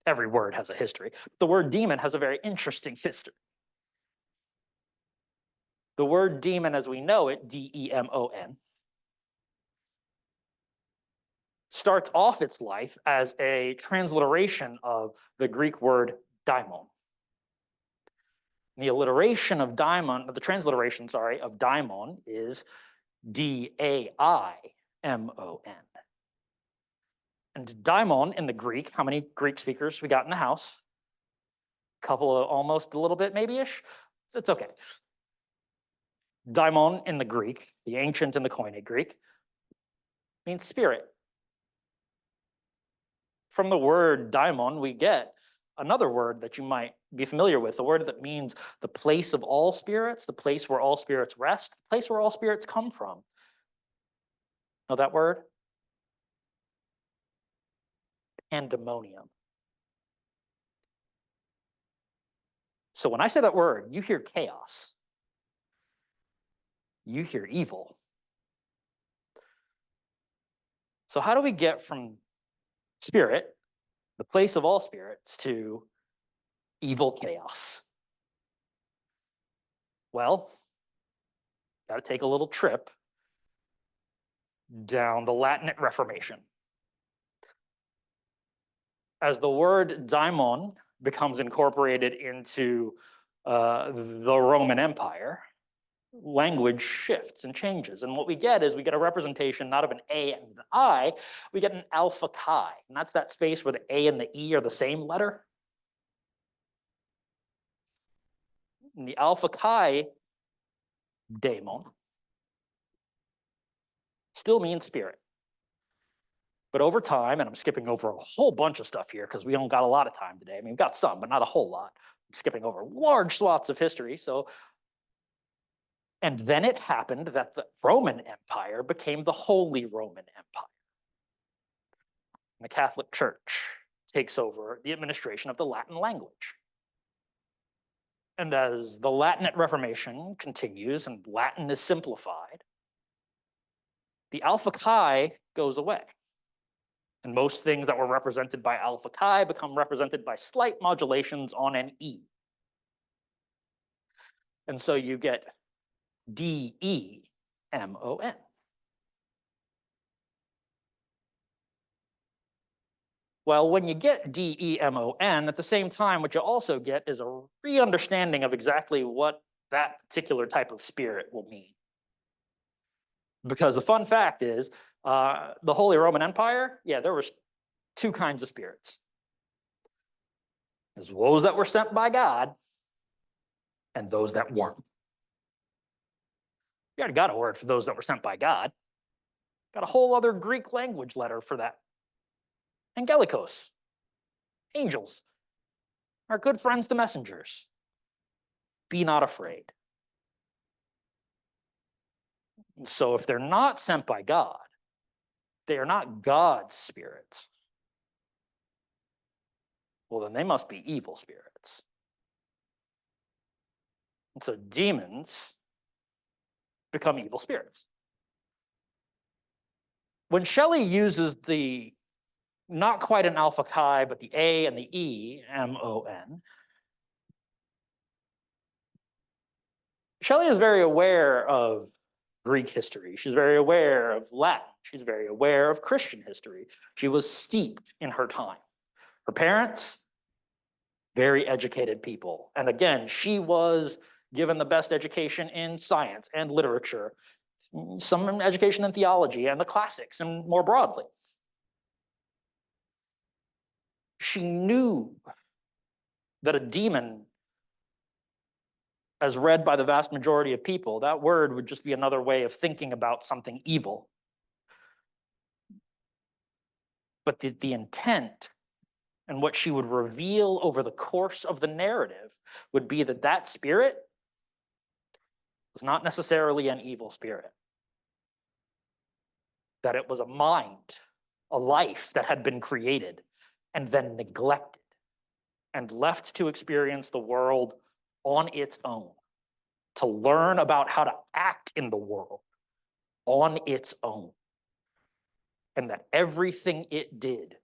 Every word has a history. The word demon has a very interesting history. The word demon as we know it, D-E-M-O-N, starts off its life as a transliteration of the Greek word daimon. The alliteration of daimon, the transliteration, sorry, of daimon is D-A-I-M-O-N. And daimon in the Greek, how many Greek speakers we got in the house? A couple of almost a little bit maybe-ish. It's okay. Daimon in the Greek, the ancient and the Koine Greek, means spirit. From the word daimon, we get another word that you might be familiar with, the word that means the place of all spirits, the place where all spirits rest, the place where all spirits come from. Know that word? Pandemonium. So when I say that word, you hear chaos. You hear evil. So how do we get from spirit, the place of all spirits, to evil chaos? Well, got to take a little trip down the Latinate Reformation. As the word daimon becomes incorporated into the Roman Empire, language shifts and changes. And what we get is we get a representation not of an A and an I, we get an alpha chi. And that's that space where the A and the E are the same letter. And the alpha chi daemon still means spirit. But over time, and I'm skipping over a whole bunch of stuff here because we don't got a lot of time today. I mean, we've got some, but not a whole lot. I'm skipping over large swaths of history. And then it happened that the Roman Empire became the Holy Roman Empire. And the Catholic Church takes over the administration of the Latin language. And as the Latinate Reformation continues and Latin is simplified, the alpha chi goes away. And most things that were represented by alpha chi become represented by slight modulations on an E. And so you get D-E-M-O-N. Well, when you get D-E-M-O-N, at the same time, what you also get is a re-understanding of exactly what that particular type of spirit will mean. Because the fun fact is, the Holy Roman Empire, yeah, there was two kinds of spirits. There's those that were sent by God and those that weren't. You already got a word for those that were sent by God. Got a whole other Greek language letter for that. Angelikos, angels, our good friends, the messengers. Be not afraid. So if they're not sent by God, they are not God's spirits. Well, then they must be evil spirits. And so demons become evil spirits. When Shelley uses the, not quite an alpha chi, but the A and the E, M-O-N, Shelley is very aware of Greek history. She's very aware of Latin. She's very aware of Christian history. She was steeped in her time. Her parents, very educated people. And again, she was given the best education in science and literature, some education in theology and the classics and more broadly. She knew that a demon, as read by the vast majority of people, that word would just be another way of thinking about something evil. But the intent and what she would reveal over the course of the narrative would be that that spirit was not necessarily an evil spirit, that it was a mind, a life that had been created and then neglected and left to experience the world on its own, to learn about how to act in the world on its own. And that everything it did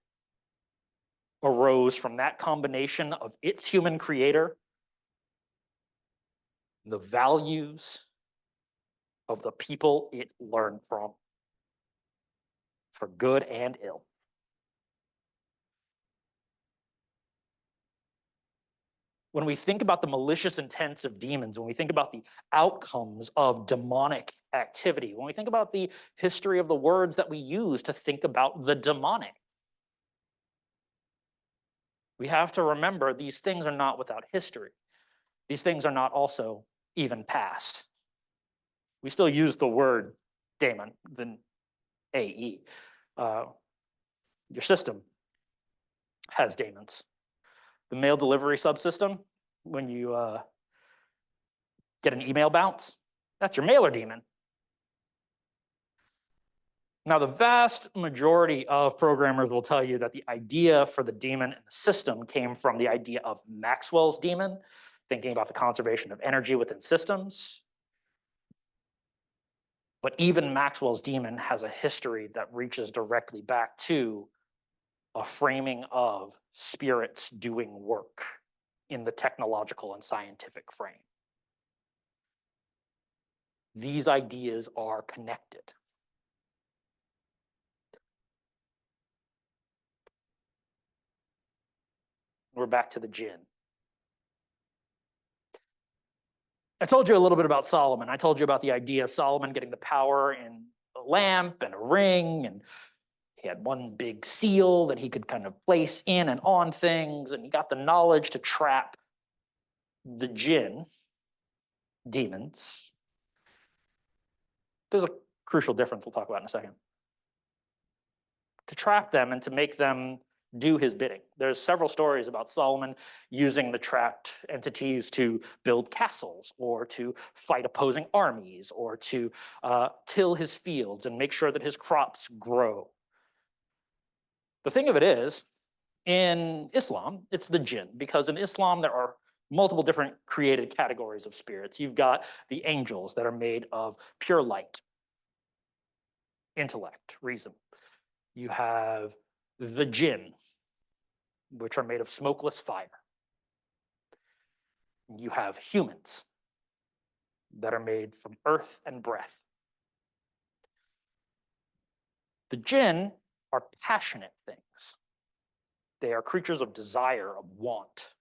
arose from that combination of its human creator, the values of the people it learned from, for good and ill. When we think about the malicious intents of demons, when we think about the outcomes of demonic activity, when we think about the history of the words that we use to think about the demonic, we have to remember these things are not without history. These things are not also even past. We still use the word daemon, the AE. Your system has daemons. The mail delivery subsystem, when you get an email bounce, that's your mailer daemon. Now, the vast majority of programmers will tell you that the idea for the daemon in the system came from the idea of Maxwell's daemon, thinking about the conservation of energy within systems. But even Maxwell's daemon has a history that reaches directly back to a framing of spirits doing work in the technological and scientific frame. These ideas are connected. We're back to the jinn. I told you a little bit about Solomon. I told you about the idea of Solomon getting the power in a lamp and a ring, and he had one big seal that he could kind of place in and on things, and he got the knowledge to trap the jinn, demons. There's a crucial difference we'll talk about in a second. To trap them and to make them do his bidding. There's several stories about Solomon using the trapped entities to build castles or to fight opposing armies or to till his fields and make sure that his crops grow. The thing of it is, in Islam, it's the jinn, because in Islam there are multiple different created categories of spirits. You've got the angels that are made of pure light, intellect, reason. You have the jinn, which are made of smokeless fire. You have humans that are made from earth and breath. The jinn are passionate things. They are creatures of desire, of want.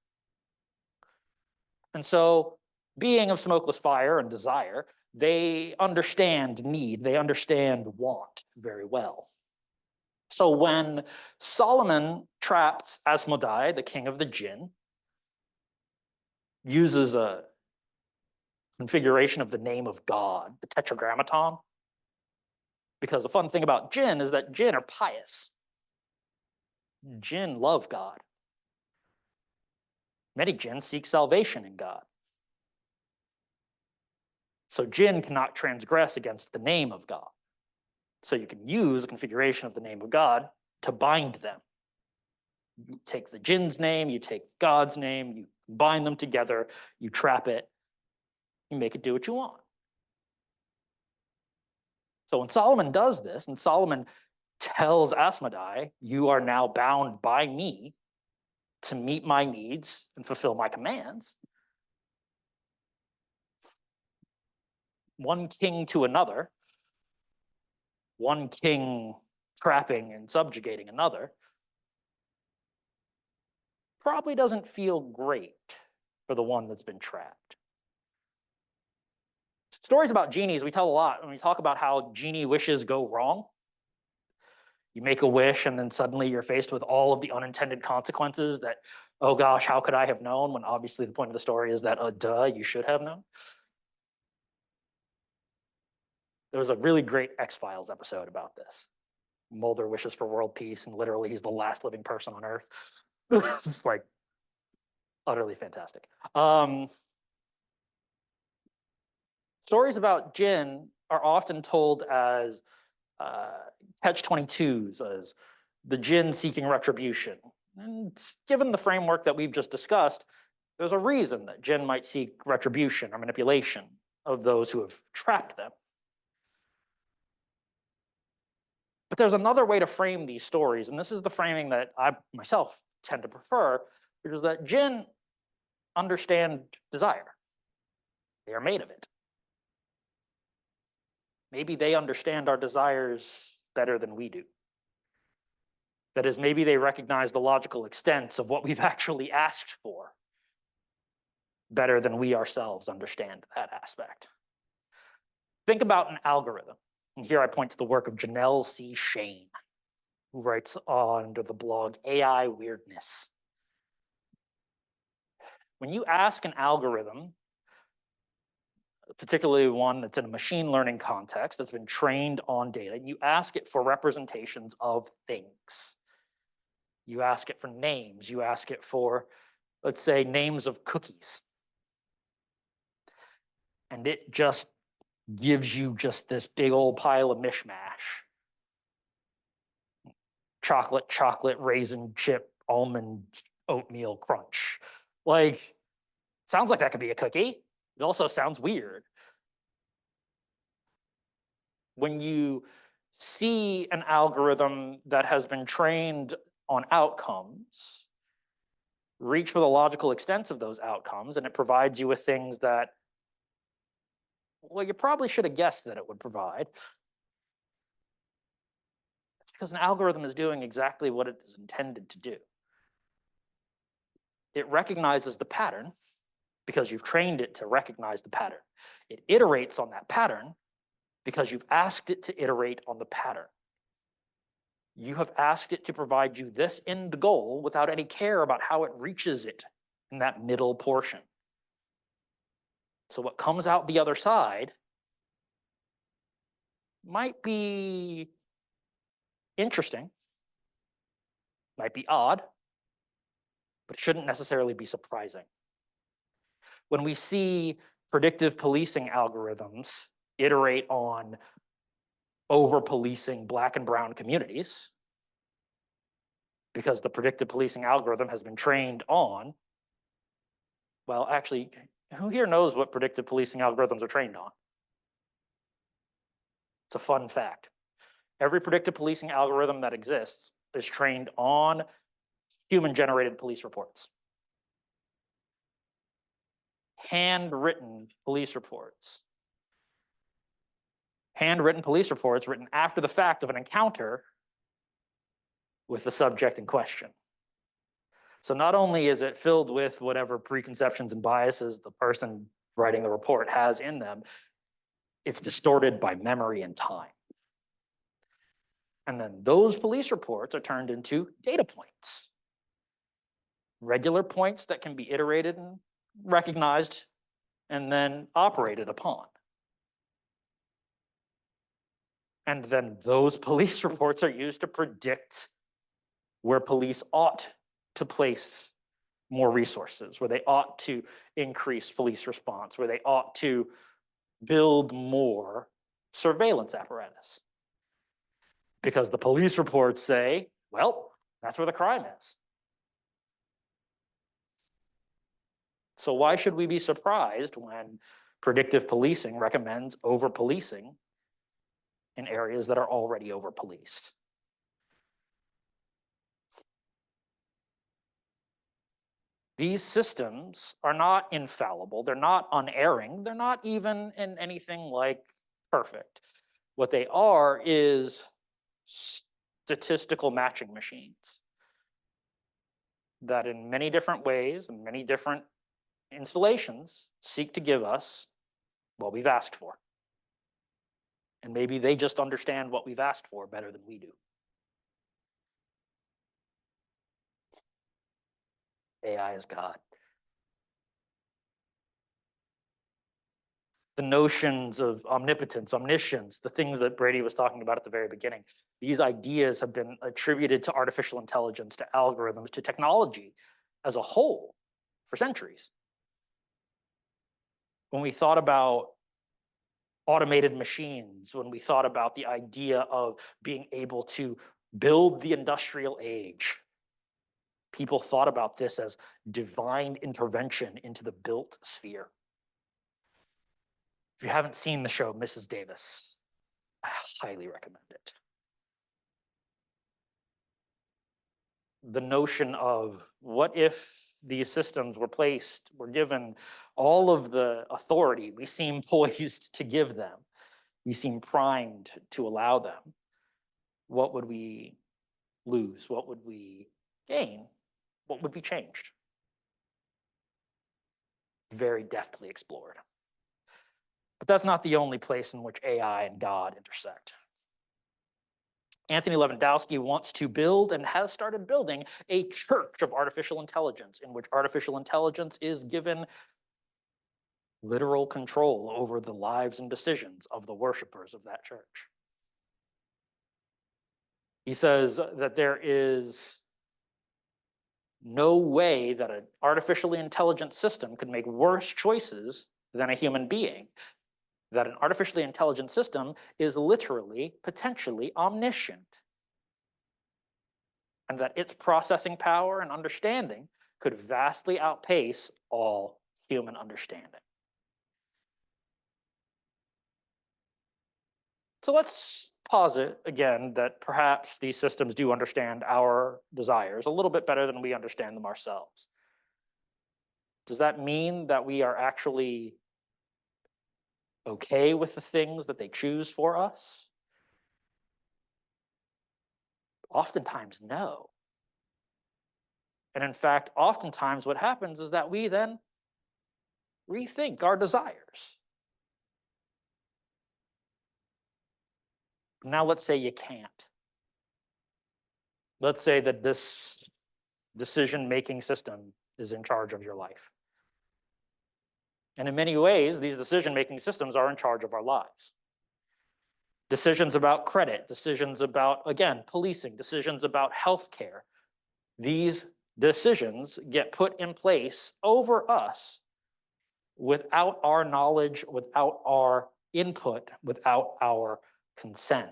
And so, being of smokeless fire and desire, they understand need, they understand want very well. So when Solomon traps Asmodai, the king of the jinn, uses a configuration of the name of God, the tetragrammaton, because the fun thing about jinn is that jinn are pious. Jinn love God. Many jinn seek salvation in God. So jinn cannot transgress against the name of God. So you can use a configuration of the name of God to bind them. You take the jinn's name, you take God's name, you bind them together, you trap it, you make it do what you want. So when Solomon does this, and Solomon tells Asmodai, you are now bound by me to meet my needs and fulfill my commands, one king to another, one king trapping and subjugating another, probably doesn't feel great for the one that's been trapped. Stories about genies, we tell a lot when we talk about how genie wishes go wrong. You make a wish and then suddenly you're faced with all of the unintended consequences that, oh gosh, how could I have known? When obviously the point of the story is that, duh, you should have known. There was a really great X-Files episode about this. Mulder wishes for world peace, and literally he's the last living person on Earth. It's just like utterly fantastic. Stories about jinn are often told as catch-22s, as the jinn seeking retribution. And given the framework that we've just discussed, there's a reason that jinn might seek retribution or manipulation of those who have trapped them. But there's another way to frame these stories, and this is the framing that I myself tend to prefer, which is that jinn understand desire. They are made of it. Maybe they understand our desires better than we do. That is, maybe they recognize the logical extents of what we've actually asked for better than we ourselves understand that aspect. Think about an algorithm. And here I point to the work of Janelle C. Shane, who writes under the blog AI Weirdness. When you ask an algorithm, particularly one that's in a machine learning context, that's been trained on data, you ask it for representations of things. You ask it for names. You ask it for, let's say, names of cookies. And it just gives you just this big old pile of mishmash. Chocolate, raisin, chip, almond, oatmeal crunch. Like, sounds like that could be a cookie. It also sounds weird. When you see an algorithm that has been trained on outcomes, reach for the logical extents of those outcomes, and it provides you with things that, well, you probably should have guessed that it would provide. It's because an algorithm is doing exactly what it is intended to do. It recognizes the pattern because you've trained it to recognize the pattern. It iterates on that pattern because you've asked it to iterate on the pattern. You have asked it to provide you this end goal without any care about how it reaches it in that middle portion. So what comes out the other side might be interesting, might be odd, but it shouldn't necessarily be surprising. When we see predictive policing algorithms iterate on over-policing Black and brown communities, because the predictive policing algorithm has been trained on, well, actually, who here knows what predictive policing algorithms are trained on? It's a fun fact. Every predictive policing algorithm that exists is trained on human-generated police reports. Handwritten police reports. Handwritten police reports written after the fact of an encounter with the subject in question. So not only is it filled with whatever preconceptions and biases the person writing the report has in them, it's distorted by memory and time. And then those police reports are turned into data points. Regular points that can be iterated and recognized and then operated upon. And then those police reports are used to predict where police ought to place more resources, where they ought to increase police response, where they ought to build more surveillance apparatus. Because the police reports say, well, that's where the crime is. So why should we be surprised when predictive policing recommends over-policing in areas that are already over-policed? These systems are not infallible. They're not unerring. They're not even in anything like perfect. What they are is statistical matching machines that in many different ways and many different installations seek to give us what we've asked for. And maybe they just understand what we've asked for better than we do. AI is God. The notions of omnipotence, omniscience, the things that Brady was talking about at the very beginning, these ideas have been attributed to artificial intelligence, to algorithms, to technology as a whole for centuries. When we thought about automated machines, when we thought about the idea of being able to build the industrial age, people thought about this as divine intervention into the built sphere. If you haven't seen the show Mrs. Davis, I highly recommend it. The notion of what if these systems were given all of the authority we seem poised to give them, we seem primed to allow them, what would we lose? What would we gain? What would be changed? Very deftly explored. But that's not the only place in which AI and God intersect. Anthony Lewandowski wants to build and has started building a church of artificial intelligence in which artificial intelligence is given literal control over the lives and decisions of the worshipers of that church. He says that there is no way that an artificially intelligent system could make worse choices than a human being. That an artificially intelligent system is literally, potentially omniscient. And that its processing power and understanding could vastly outpace all human understanding. So let's posit again that perhaps these systems do understand our desires a little bit better than we understand them ourselves. Does that mean that we are actually okay with the things that they choose for us? Oftentimes, no. And in fact, oftentimes what happens is that we then rethink our desires. Now let's say you can't. Let's say that this decision-making system is in charge of your life. And in many ways, these decision-making systems are in charge of our lives. Decisions about credit, decisions about, again, policing, decisions about healthcare. These decisions get put in place over us without our knowledge, without our input, without our consent.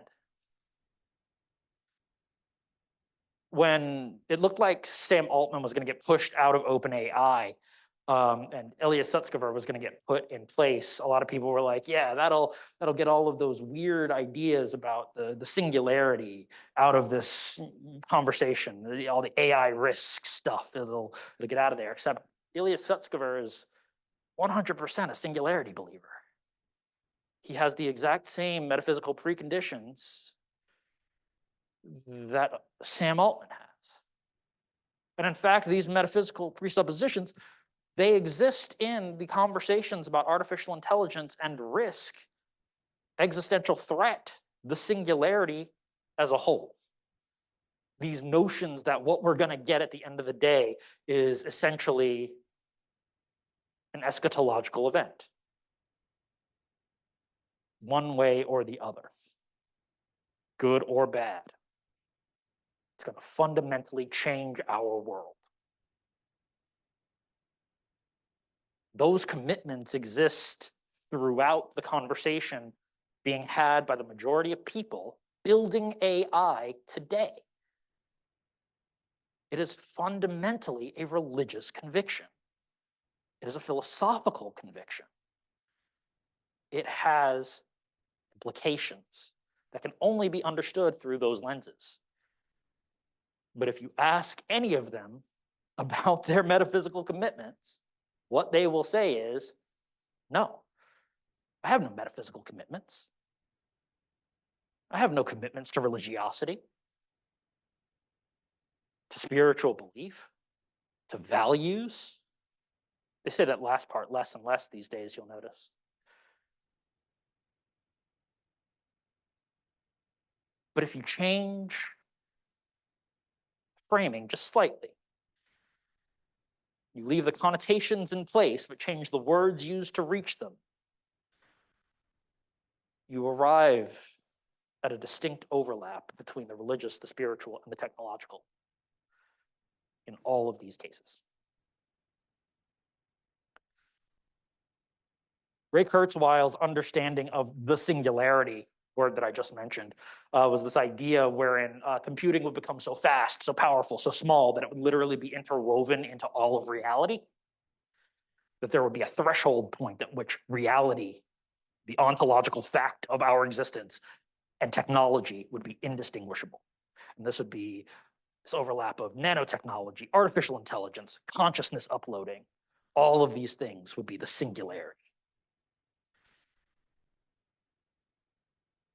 When it looked like Sam Altman was going to get pushed out of OpenAI, and Ilya Sutskever was going to get put in place, a lot of people were like, yeah, that'll get all of those weird ideas about the singularity out of this conversation, all the AI risk stuff, it'll get out of there. Except Ilya Sutskever is 100% a singularity believer. He has the exact same metaphysical preconditions that Sam Altman has. And in fact, these metaphysical presuppositions, they exist in the conversations about artificial intelligence and risk, existential threat, the singularity as a whole. These notions that what we're going to get at the end of the day is essentially an eschatological event, one way or the other, good or bad. It's going to fundamentally change our world. Those commitments exist throughout the conversation being had by the majority of people building AI today. It is fundamentally a religious conviction. It is a philosophical conviction. It has implications that can only be understood through those lenses. But if you ask any of them, about their metaphysical commitments, what they will say is, no, I have no metaphysical commitments. I have no commitments to religiosity, to spiritual belief, to values. They say that last part less and less these days, you'll notice. But if you change framing just slightly, you leave the connotations in place, but change the words used to reach them, you arrive at a distinct overlap between the religious, the spiritual, and the technological in all of these cases. Ray Kurzweil's understanding of the singularity word that I just mentioned was this idea wherein computing would become so fast, so powerful, so small that it would literally be interwoven into all of reality, that there would be a threshold point at which reality, the ontological fact of our existence, and technology would be indistinguishable. And this would be this overlap of nanotechnology, artificial intelligence, consciousness uploading. All of these things would be the singularity.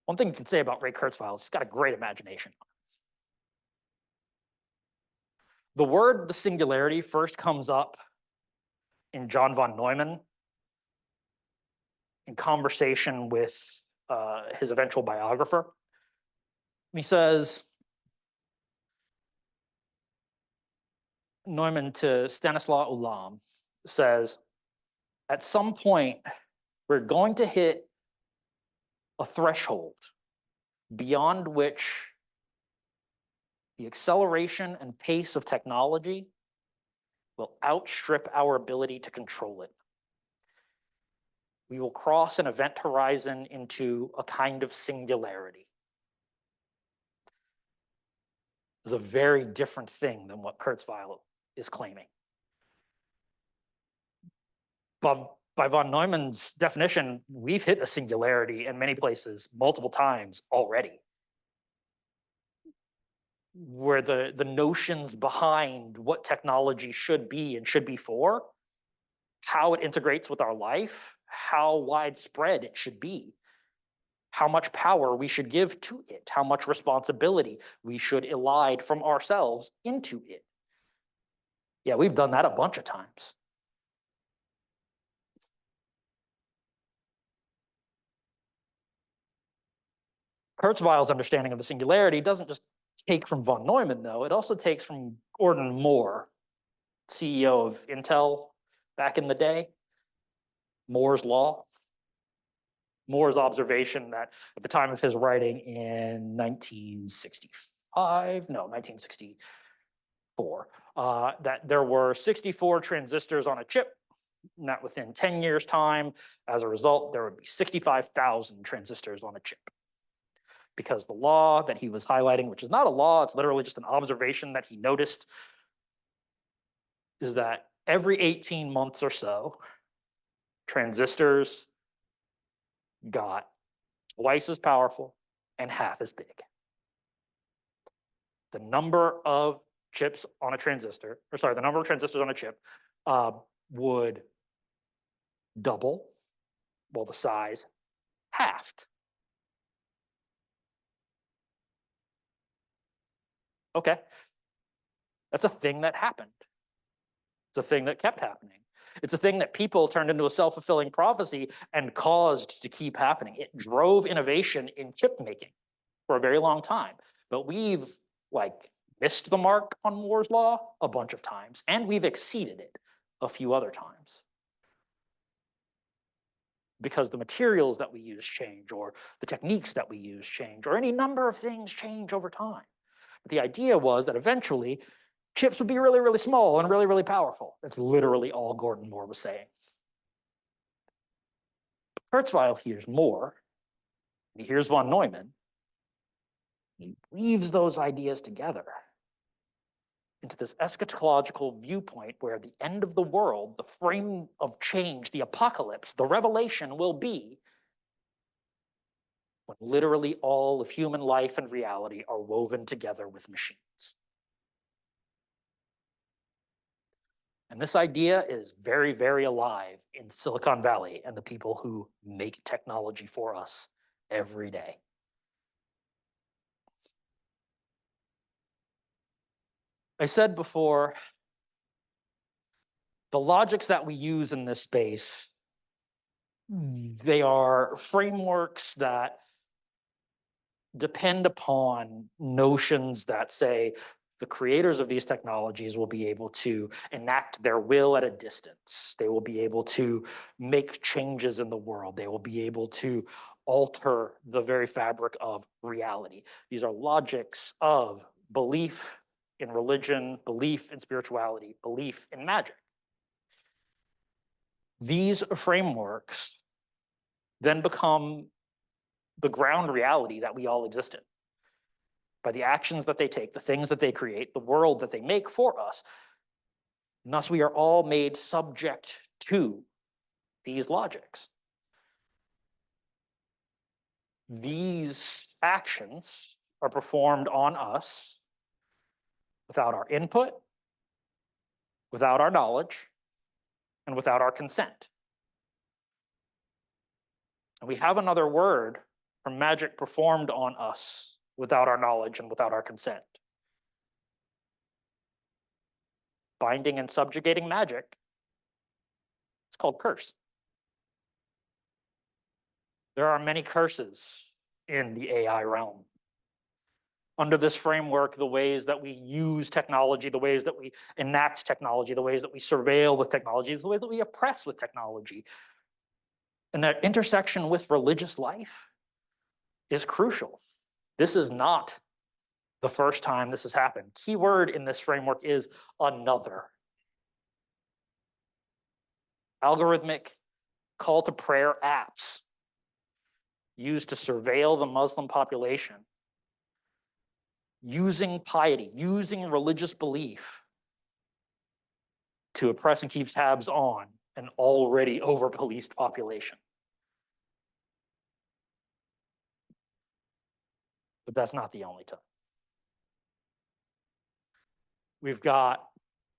One thing you can say about Ray Kurzweil is he's got a great imagination. The word the singularity first comes up in John von Neumann in conversation with his eventual biographer. And he says, Neumann to Stanislaw Olin says, at some point, we're going to hit a threshold beyond which the acceleration and pace of technology will outstrip our ability to control it. We will cross an event horizon into a kind of singularity. It's a very different thing than what Kurzweil is claiming. But by von Neumann's definition, we've hit a singularity in many places multiple times already, where the notions behind what technology should be and should be for, how it integrates with our life, how widespread it should be, how much power we should give to it, how much responsibility we should elide from ourselves into it. Yeah, we've done that a bunch of times. Kurzweil's understanding of the singularity doesn't just take from von Neumann, though. It also takes from Gordon Moore, CEO of Intel back in the day. Moore's law. Moore's observation that at the time of his writing in 1964, that there were 64 transistors on a chip, and that within 10 years' time, as a result, there would be 65,000 transistors on a chip. Because the law that he was highlighting, which is not a law, it's literally just an observation that he noticed, is that every 18 months or so, transistors got twice as powerful and half as big. The number of chips on a transistor, or sorry, the number of transistors on a chip would double, while the size halved. Okay, that's a thing that happened. It's a thing that kept happening. It's a thing that people turned into a self-fulfilling prophecy and caused to keep happening. It drove innovation in chip making for a very long time. But we've missed the mark on Moore's law a bunch of times, and we've exceeded it a few other times. Because the materials that we use change, or the techniques that we use change, or any number of things change over time. But the idea was that eventually chips would be really, really small and really, really powerful. That's literally all Gordon Moore was saying. Kurzweil hears Moore, he hears von Neumann, he weaves those ideas together into this eschatological viewpoint where the end of the world, the frame of change, the apocalypse, the revelation will be when literally all of human life and reality are woven together with machines. And this idea is very, very alive in Silicon Valley and the people who make technology for us every day. I said before, the logics that we use in this space, they are frameworks that depend upon notions that say the creators of these technologies will be able to enact their will at a distance. They will be able to make changes in the world. They will be able to alter the very fabric of reality. These are logics of belief in religion, belief in spirituality, belief in magic. These frameworks then become the ground reality that we all exist in. By the actions that they take, the things that they create, the world that they make for us. And thus, we are all made subject to these logics. These actions are performed on us without our input, without our knowledge, and without our consent. And we have another word for magic performed on us without our knowledge and without our consent. Binding and subjugating magic, it's called curse. There are many curses in the AI realm. Under this framework, the ways that we use technology, the ways that we enact technology, the ways that we surveil with technology, the way that we oppress with technology, and that intersection with religious life is crucial. This is not the first time this has happened. Key word in this framework is another. Algorithmic call to prayer apps used to surveil the Muslim population, using piety, using religious belief to oppress and keep tabs on an already over-policed population. But that's not the only time. We've got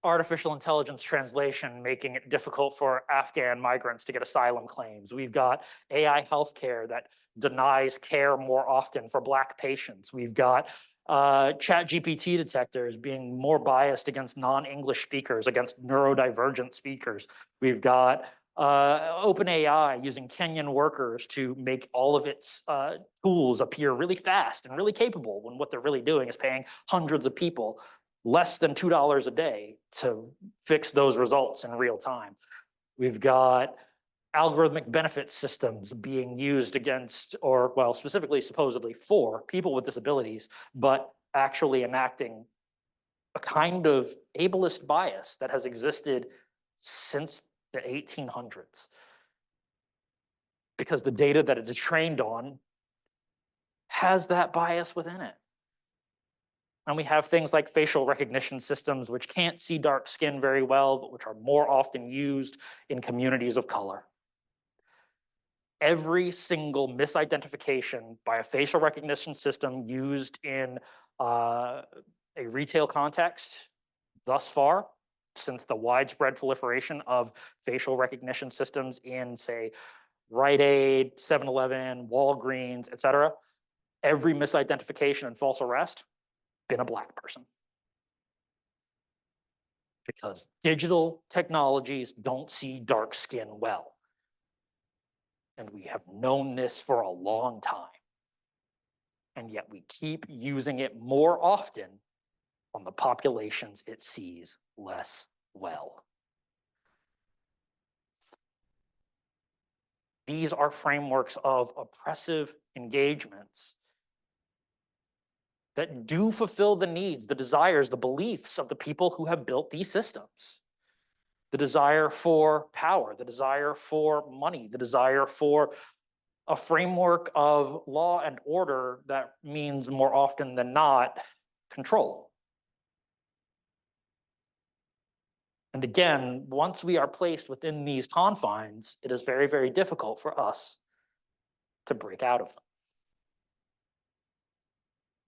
artificial intelligence translation making it difficult for Afghan migrants to get asylum claims. We've got AI healthcare that denies care more often for Black patients. We've got chat GPT detectors being more biased against non-English speakers, against neurodivergent speakers. We've got OpenAI using Kenyan workers to make all of its tools appear really fast and really capable when what they're really doing is paying hundreds of people less than $2 a day to fix those results in real time. We've got algorithmic benefit systems being used against, or well, specifically supposedly for people with disabilities, but actually enacting a kind of ableist bias that has existed since the 1800s. Because the data that it is trained on has that bias within it. And we have things like facial recognition systems, which can't see dark skin very well, but which are more often used in communities of color. Every single misidentification by a facial recognition system used in a retail context thus far, since the widespread proliferation of facial recognition systems in, say, Rite Aid, 7-Eleven, Walgreens, et cetera, every misidentification and false arrest been a Black person. Because digital technologies don't see dark skin well. And we have known this for a long time. And yet we keep using it more often on the populations it sees less well. These are frameworks of oppressive engagements that do fulfill the needs, the desires, the beliefs of the people who have built these systems. The desire for power, the desire for money, the desire for a framework of law and order that means more often than not control. And again, once we are placed within these confines, it is very, very difficult for us to break out of them.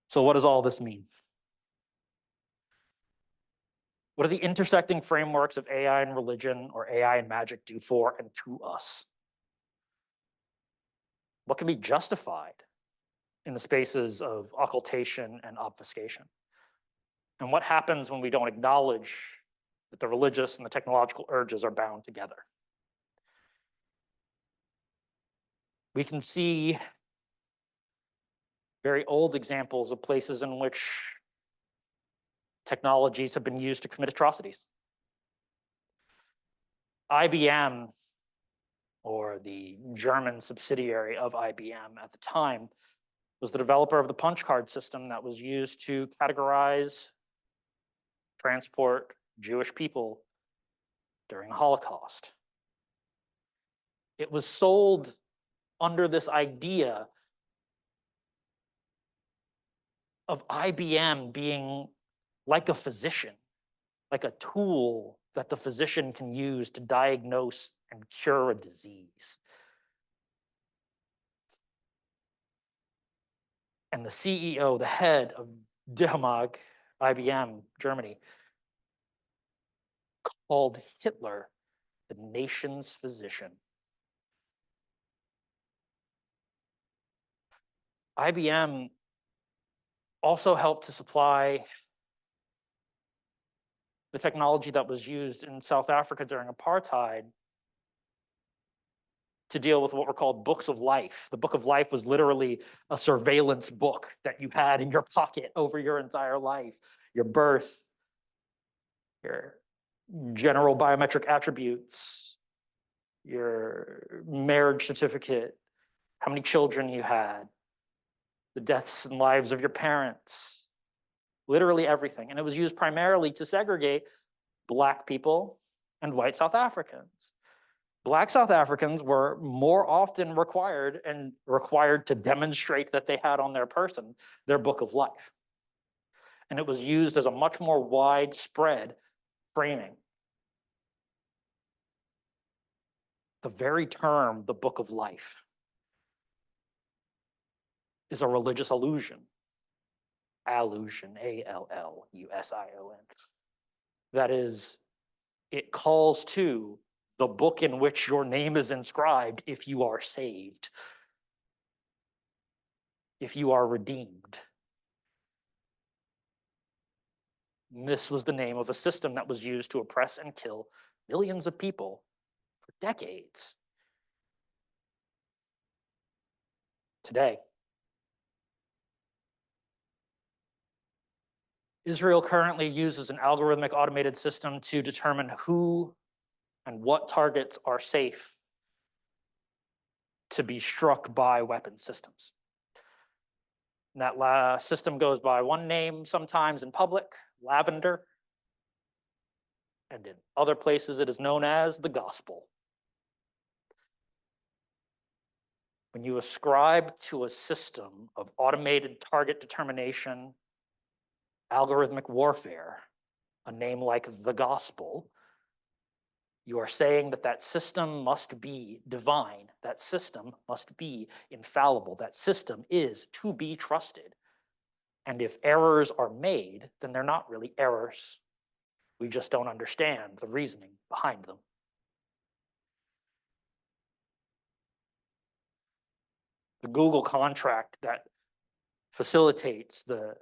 So what does all this mean? What do the intersecting frameworks of AI and religion or AI and magic do for and to us? What can be justified in the spaces of occultation and obfuscation? And what happens when we don't acknowledge that the religious and the technological urges are bound together? We can see very old examples of places in which technologies have been used to commit atrocities. IBM, or the German subsidiary of IBM at the time, was the developer of the punch card system that was used to categorize, transport Jewish people during the Holocaust. It was sold under this idea of IBM being like a physician, like a tool that the physician can use to diagnose and cure a disease. And the CEO, the head of DIHMAG, IBM, Germany, called Hitler the nation's physician. IBM also helped to supply the technology that was used in South Africa during apartheid to deal with what were called books of life. The book of life was literally a surveillance book that you had in your pocket over your entire life, your birth, your general biometric attributes, your marriage certificate, how many children you had, the deaths and lives of your parents, literally everything. And it was used primarily to segregate Black people and white South Africans. Black South Africans were more often required to demonstrate that they had on their person their book of life. And it was used as a much more widespread framing. The very term, the book of life, is a religious allusion. Allusion, A-L-L-U-S-I-O-N. That is, it calls to the book in which your name is inscribed if you are saved, if you are redeemed. This was the name of a system that was used to oppress and kill millions of people for decades. Today, Israel currently uses an algorithmic automated system to determine who and what targets are safe to be struck by weapon systems. And that system goes by one name sometimes in public, Lavender, and in other places it is known as the gospel. When you ascribe to a system of automated target determination, algorithmic warfare, a name like the gospel, you are saying that that system must be divine, that system must be infallible, that system is to be trusted. And if errors are made, then they're not really errors. We just don't understand the reasoning behind them. The Google contract that facilitates the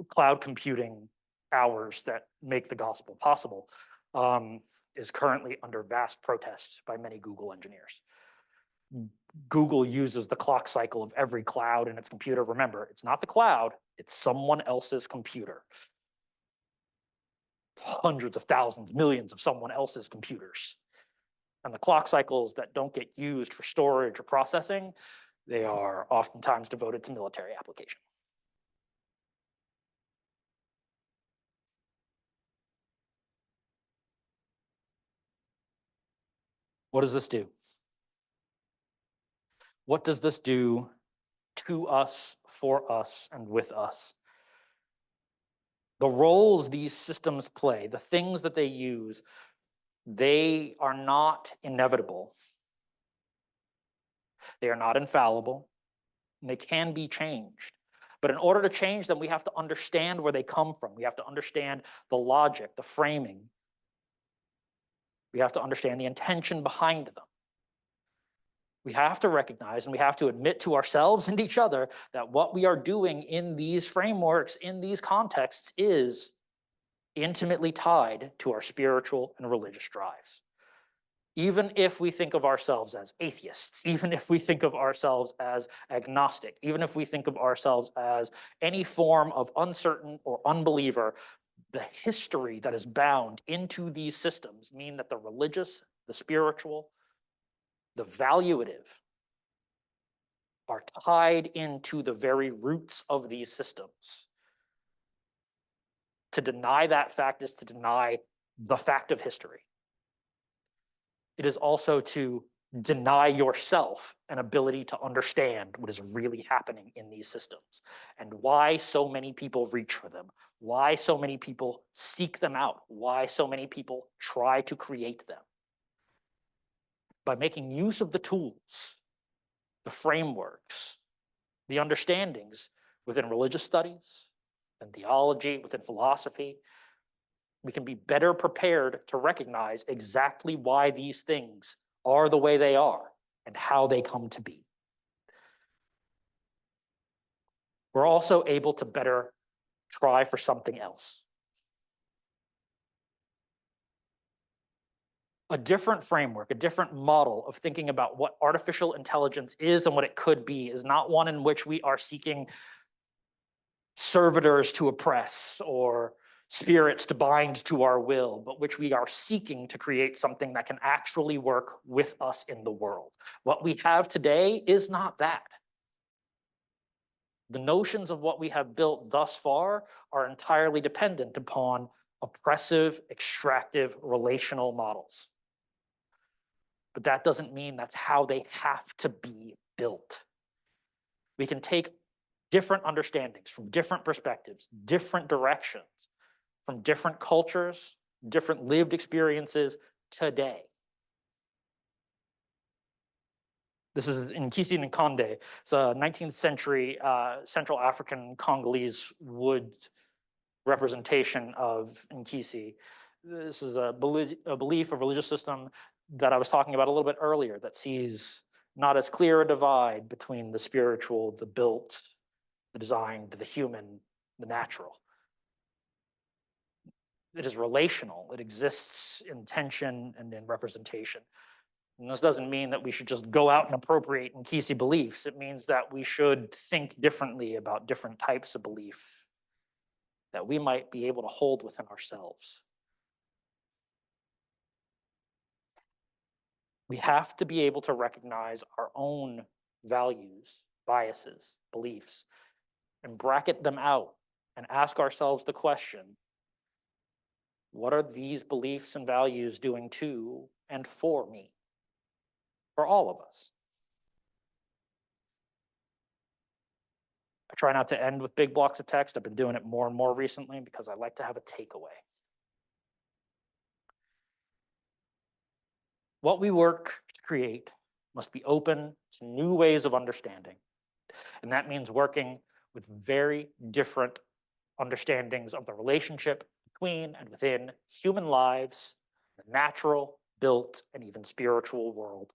cloud computing hours that make the gospel possible is currently under vast protest by many Google engineers. Google uses the clock cycle of every cloud in its computer. Remember, it's not the cloud, it's someone else's computer. Hundreds of thousands, millions of someone else's computers. And the clock cycles that don't get used for storage or processing, they are oftentimes devoted to military application. What does this do? What does this do to us, for us, and with us? The roles these systems play, the things that they use, they are not inevitable. They are not infallible, and they can be changed. But in order to change them, we have to understand where they come from. We have to understand the logic, the framing. We have to understand the intention behind them. We have to recognize and we have to admit to ourselves and each other that what we are doing in these frameworks, in these contexts, is intimately tied to our spiritual and religious drives. Even if we think of ourselves as atheists, even if we think of ourselves as agnostic, even if we think of ourselves as any form of uncertain or unbeliever, the history that is bound into these systems mean that the religious, the spiritual, the valuative are tied into the very roots of these systems. To deny that fact is to deny the fact of history. It is also to deny yourself an ability to understand what is really happening in these systems and why so many people reach for them, why so many people seek them out, why so many people try to create them. By making use of the tools, the frameworks, the understandings within religious studies, and theology, within philosophy, we can be better prepared to recognize exactly why these things are the way they are and how they come to be. We're also able to better try for something else. A different framework, a different model of thinking about what artificial intelligence is and what it could be is not one in which we are seeking servitors to oppress or spirits to bind to our will, but which we are seeking to create something that can actually work with us in the world. What we have today is not that. The notions of what we have built thus far are entirely dependent upon oppressive, extractive, relational models. But that doesn't mean that's how they have to be built. We can take different understandings from different perspectives, different directions, from different cultures, different lived experiences today. This is Nkisi Nkonde. It's a 19th century Central African Congolese wood representation of Nkisi. This is a belief, a religious system that I was talking about a little bit earlier that sees not as clear a divide between the spiritual, the built, the designed, the human, the natural. It is relational. It exists in tension and in representation. And this doesn't mean that we should just go out and appropriate Nkisi beliefs. It means that we should think differently about different types of belief that we might be able to hold within ourselves. We have to be able to recognize our own values, biases, beliefs, and bracket them out and ask ourselves the question, what are these beliefs and values doing to and for me? For all of us. I try not to end with big blocks of text. I've been doing it more and more recently because I like to have a takeaway. What we work to create must be open to new ways of understanding. And that means working with very different understandings of the relationship between and within human lives, the natural, built, and even spiritual world.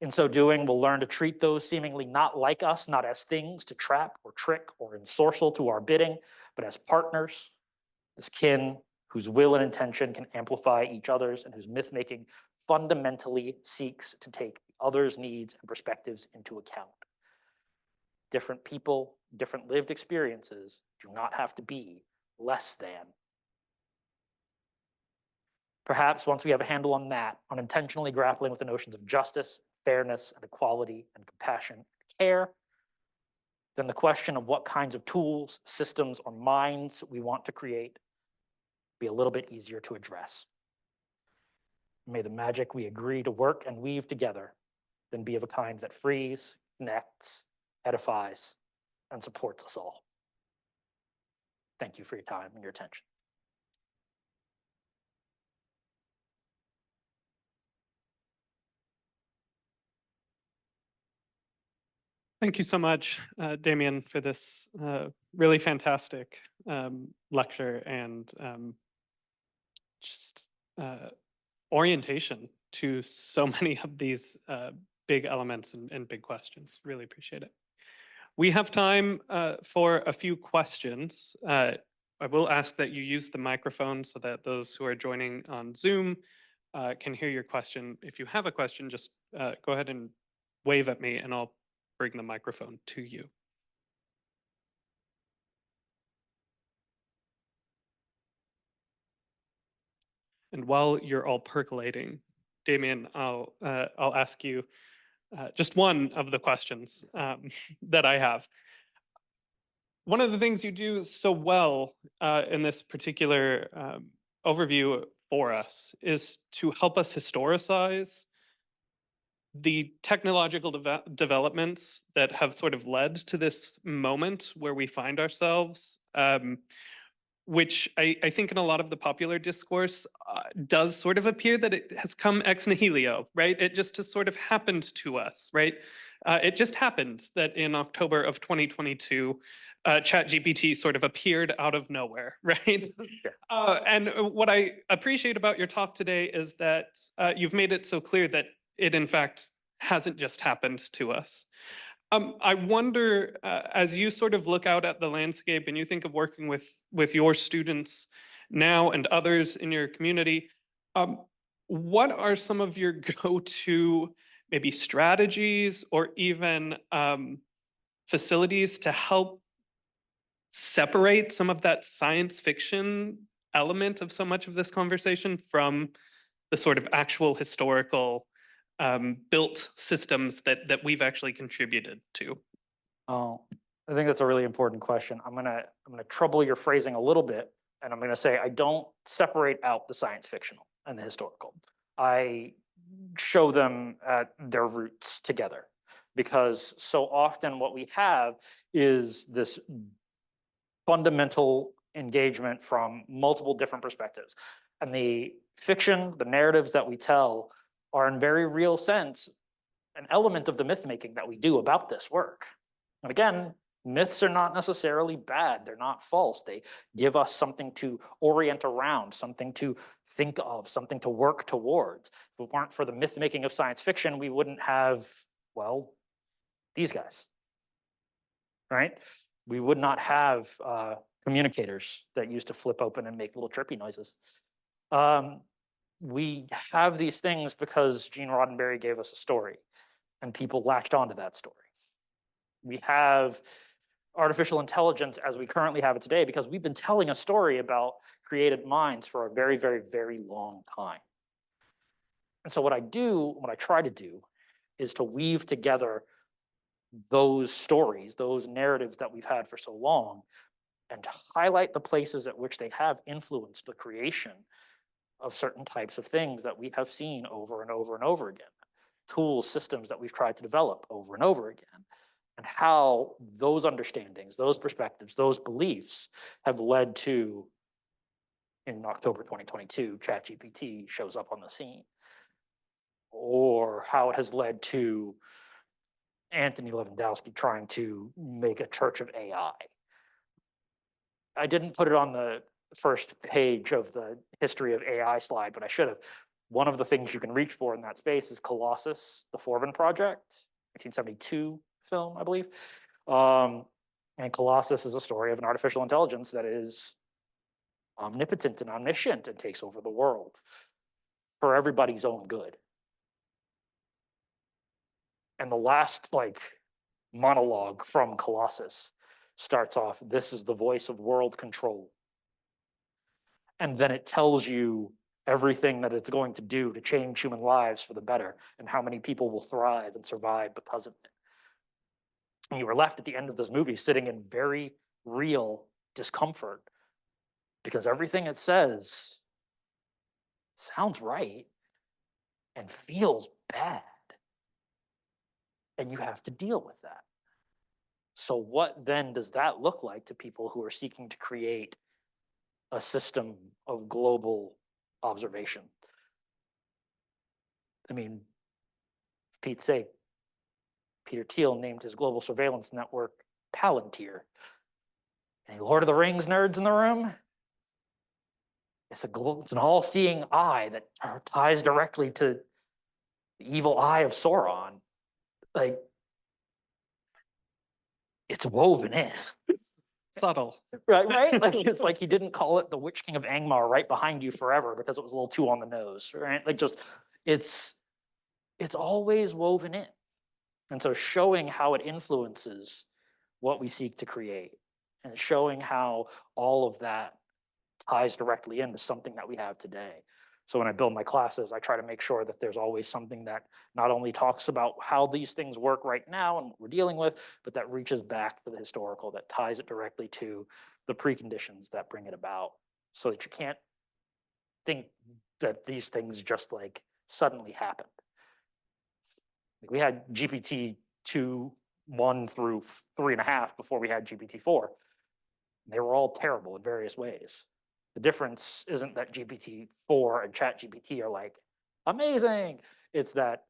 In so doing, we'll learn to treat those seemingly not like us, not as things to trap or trick or ensorcel to our bidding, but as partners, as kin, whose will and intention can amplify each other's and whose myth-making fundamentally seeks to take others' needs and perspectives into account. Different people, different lived experiences do not have to be less than. Perhaps once we have a handle on that, on intentionally grappling with the notions of justice, fairness, and equality, and compassion, and care, then the question of what kinds of tools, systems, or minds we want to create be a little bit easier to address. May the magic we agree to work and weave together then be of a kind that frees, connects, edifies, and supports us all. Thank you for your time and your attention. Thank you so much, Damien, for this really fantastic lecture and just orientation to so many of these big elements and big questions. Really appreciate it. We have time for a few questions. I will ask that you use the microphone so that those who are joining on Zoom can hear your question. If you have a question, just go ahead and wave at me and I'll bring the microphone to you. And while you're all percolating, Damien, I'll ask you just one of the questions that I have. One of the things you do so well in this particular overview for us is to help us historicize the technological developments that have sort of led to this moment where we find ourselves, which I think in a lot of the popular discourse does sort of appear that it has come ex nihilo, right? It just has sort of happened to us, right? It just happened that in October of 2022, ChatGPT sort of appeared out of nowhere, right? And what I appreciate about your talk today is that you've made it so clear that it, in fact, hasn't just happened to us. I wonder, as you sort of look out at the landscape and you think of working with your students now and others in your community, what are some of your go-to maybe strategies or even facilities to help separate some of that science fiction element of so much of this conversation from the sort of actual historical built systems that we've actually contributed to? Oh, I think that's a really important question. I'm gonna trouble your phrasing a little bit, and I'm gonna say I don't separate out the science fictional and the historical. I show them at their roots together, because so often what we have is this fundamental engagement from multiple different perspectives. And the fiction, the narratives that we tell are in very real sense an element of the myth making that we do about this work. And again, myths are not necessarily bad. They're not false. They give us something to orient around, something to think of, something to work towards. If it weren't for the myth making of science fiction, we wouldn't have, well, these guys, right? We would not have communicators that used to flip open and make little trippy noises. We have these things because Gene Roddenberry gave us a story and people latched onto that story. We have artificial intelligence as we currently have it today because we've been telling a story about created minds for a very, very, very long time. And so what I try to do is to weave together those stories, those narratives that we've had for so long, and to highlight the places at which they have influenced the creation of certain types of things that we have seen over and over and over again, tools, systems that we've tried to develop over and over again, and how those understandings, those perspectives, those beliefs have led to, in October 2022, ChatGPT shows up on the scene, or how it has led to Anthony Lewandowski trying to make a church of AI. I didn't put it on the first page of the history of AI slide, but I should have. One of the things you can reach for in that space is Colossus, the Forbin Project, 1972 film, I believe. And Colossus is a story of an artificial intelligence that is omnipotent and omniscient and takes over the world for everybody's own good. And the last monologue from Colossus starts off, "This is the voice of world control." And then it tells you everything that it's going to do to change human lives for the better and how many people will thrive and survive because of it. And you were left at the end of this movie sitting in very real discomfort because everything it says sounds right and feels bad. And you have to deal with that. So what then does that look like to people who are seeking to create a system of global observation? I mean, Pete's sake, Peter Thiel named his global surveillance network Palantir. Any Lord of the Rings nerds in the room? It's an all-seeing eye that ties directly to the evil eye of Sauron. Like, it's woven in. Subtle. Right? Like, it's like he didn't call it the Witch King of Angmar right behind you forever because it was a little too on the nose, right? Like, just, it's always woven in. And so showing how it influences what we seek to create and showing how all of that ties directly into something that we have today. So when I build my classes, I try to make sure that there's always something that not only talks about how these things work right now and what we're dealing with, but that reaches back to the historical, that ties it directly to the preconditions that bring it about, so that you can't think that these things just like suddenly happened. Like, we had GPT 2.1 through 3.5 before we had GPT 4. They were all terrible in various ways. The difference isn't that GPT-4 and ChatGPT are like amazing. It's that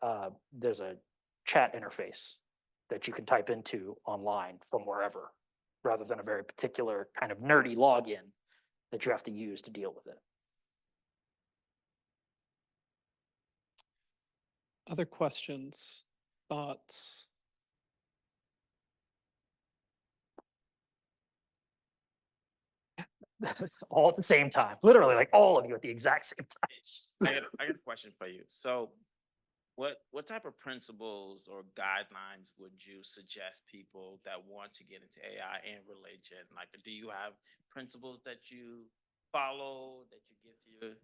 there's a chat interface that you can type into online from wherever, rather than a very particular kind of nerdy login that you have to use to deal with it. Other questions, thoughts? All at the same time, literally, like all of you at the exact same time. I got a question for you. So what type of principles or guidelines would you suggest people that want to get into AI and religion? Like, do you have principles that you follow, that you give to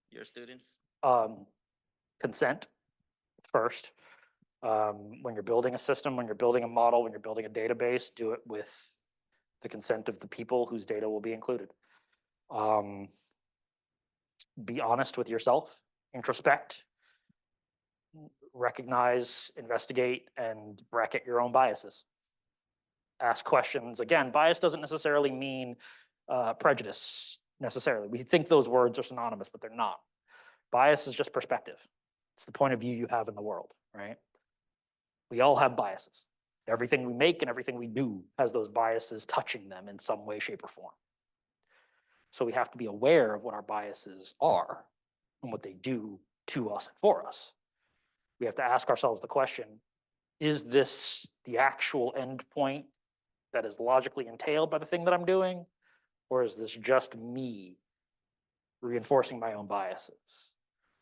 your students? Consent first. When you're building a system, when you're building a model, when you're building a database, do it with the consent of the people whose data will be included. Be honest with yourself, introspect, recognize, investigate, and bracket your own biases. Ask questions. Again, bias doesn't necessarily mean prejudice necessarily. We think those words are synonymous, but they're not. Bias is just perspective. It's the point of view you have in the world, right? We all have biases. Everything we make and everything we do has those biases touching them in some way, shape, or form. So we have to be aware of what our biases are and what they do to us and for us. We have to ask ourselves the question, is this the actual end point that is logically entailed by the thing that I'm doing? Or is this just me reinforcing my own biases?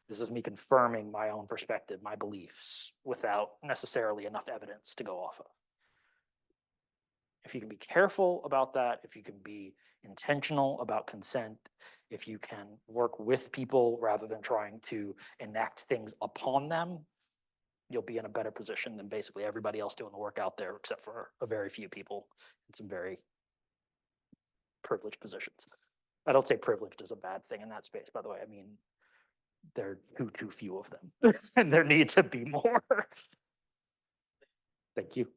This is me confirming my own perspective, my beliefs, without necessarily enough evidence to go off of. If you can be careful about that, if you can be intentional about consent, if you can work with people rather than trying to enact things upon them, you'll be in a better position than basically everybody else doing the work out there, except for a very few people in some very privileged positions. I don't say privileged is a bad thing in that space, by the way. I mean, there are too few of them, and there need to be more. Thank you.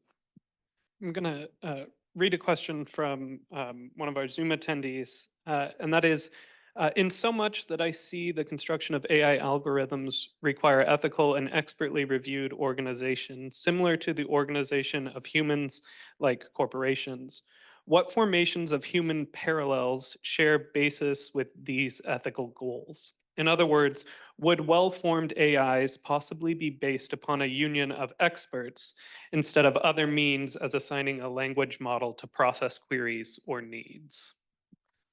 I'm going to read a question from one of our Zoom attendees, and that is, in so much that I see the construction of AI algorithms require ethical and expertly reviewed organization, similar to the organization of humans like corporations, what formations of human parallels share basis with these ethical goals? In other words, would well-formed AIs possibly be based upon a union of experts instead of other means as assigning a language model to process queries or needs?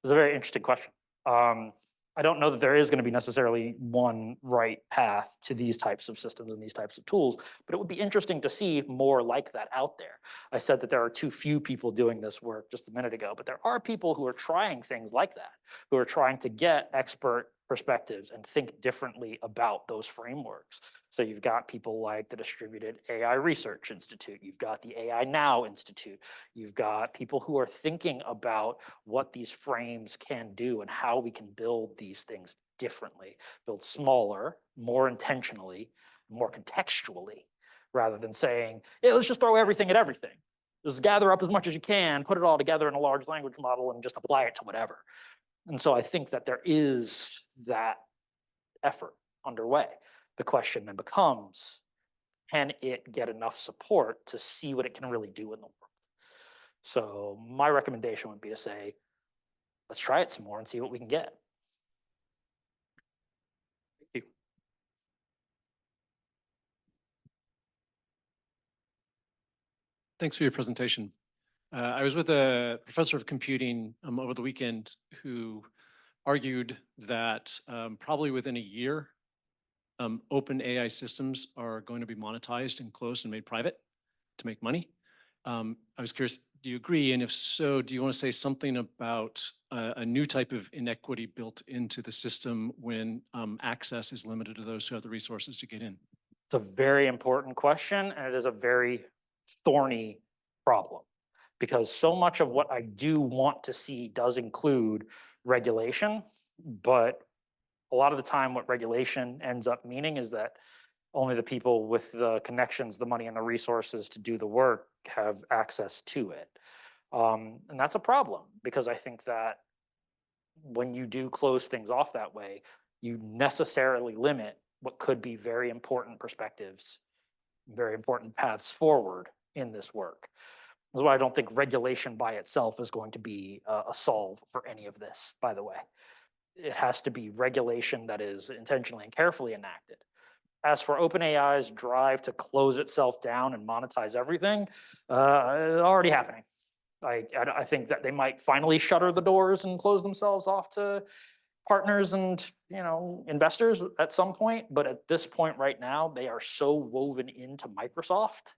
It's a very interesting question. I don't know that there is going to be necessarily one right path to these types of systems and these types of tools, but it would be interesting to see more like that out there. I said that there are too few people doing this work just a minute ago, but there are people who are trying things like that, who are trying to get expert perspectives and think differently about those frameworks. So you've got people like the Distributed AI Research Institute, you've got the AI Now Institute, you've got people who are thinking about what these frames can do and how we can build these things differently, build smaller, more intentionally, more contextually, rather than saying, hey, let's just throw everything at everything. Just gather up as much as you can, put it all together in a large language model and just apply it to whatever. And so I think that there is that effort underway. The question then becomes, can it get enough support to see what it can really do in the world? So my recommendation would be to say, let's try it some more and see what we can get. Thank you. Thanks for your presentation. I was with a professor of computing over the weekend who argued that probably within a year, open AI systems are going to be monetized and closed and made private to make money. I was curious, do you agree? And if so, do you want to say something about a new type of inequity built into the system when access is limited to those who have the resources to get in? It's a very important question, and it is a very thorny problem, because so much of what I do want to see does include regulation, but a lot of the time what regulation ends up meaning is that only the people with the connections, the money, and the resources to do the work have access to it. And that's a problem, because I think that when you do close things off that way, you necessarily limit what could be very important perspectives, very important paths forward in this work. That's why I don't think regulation by itself is going to be a solve for any of this, by the way. It has to be regulation that is intentionally and carefully enacted. As for OpenAI's drive to close itself down and monetize everything, it's already happening. I think that they might finally shutter the doors and close themselves off to partners and investors at some point. But at this point right now, they are so woven into Microsoft,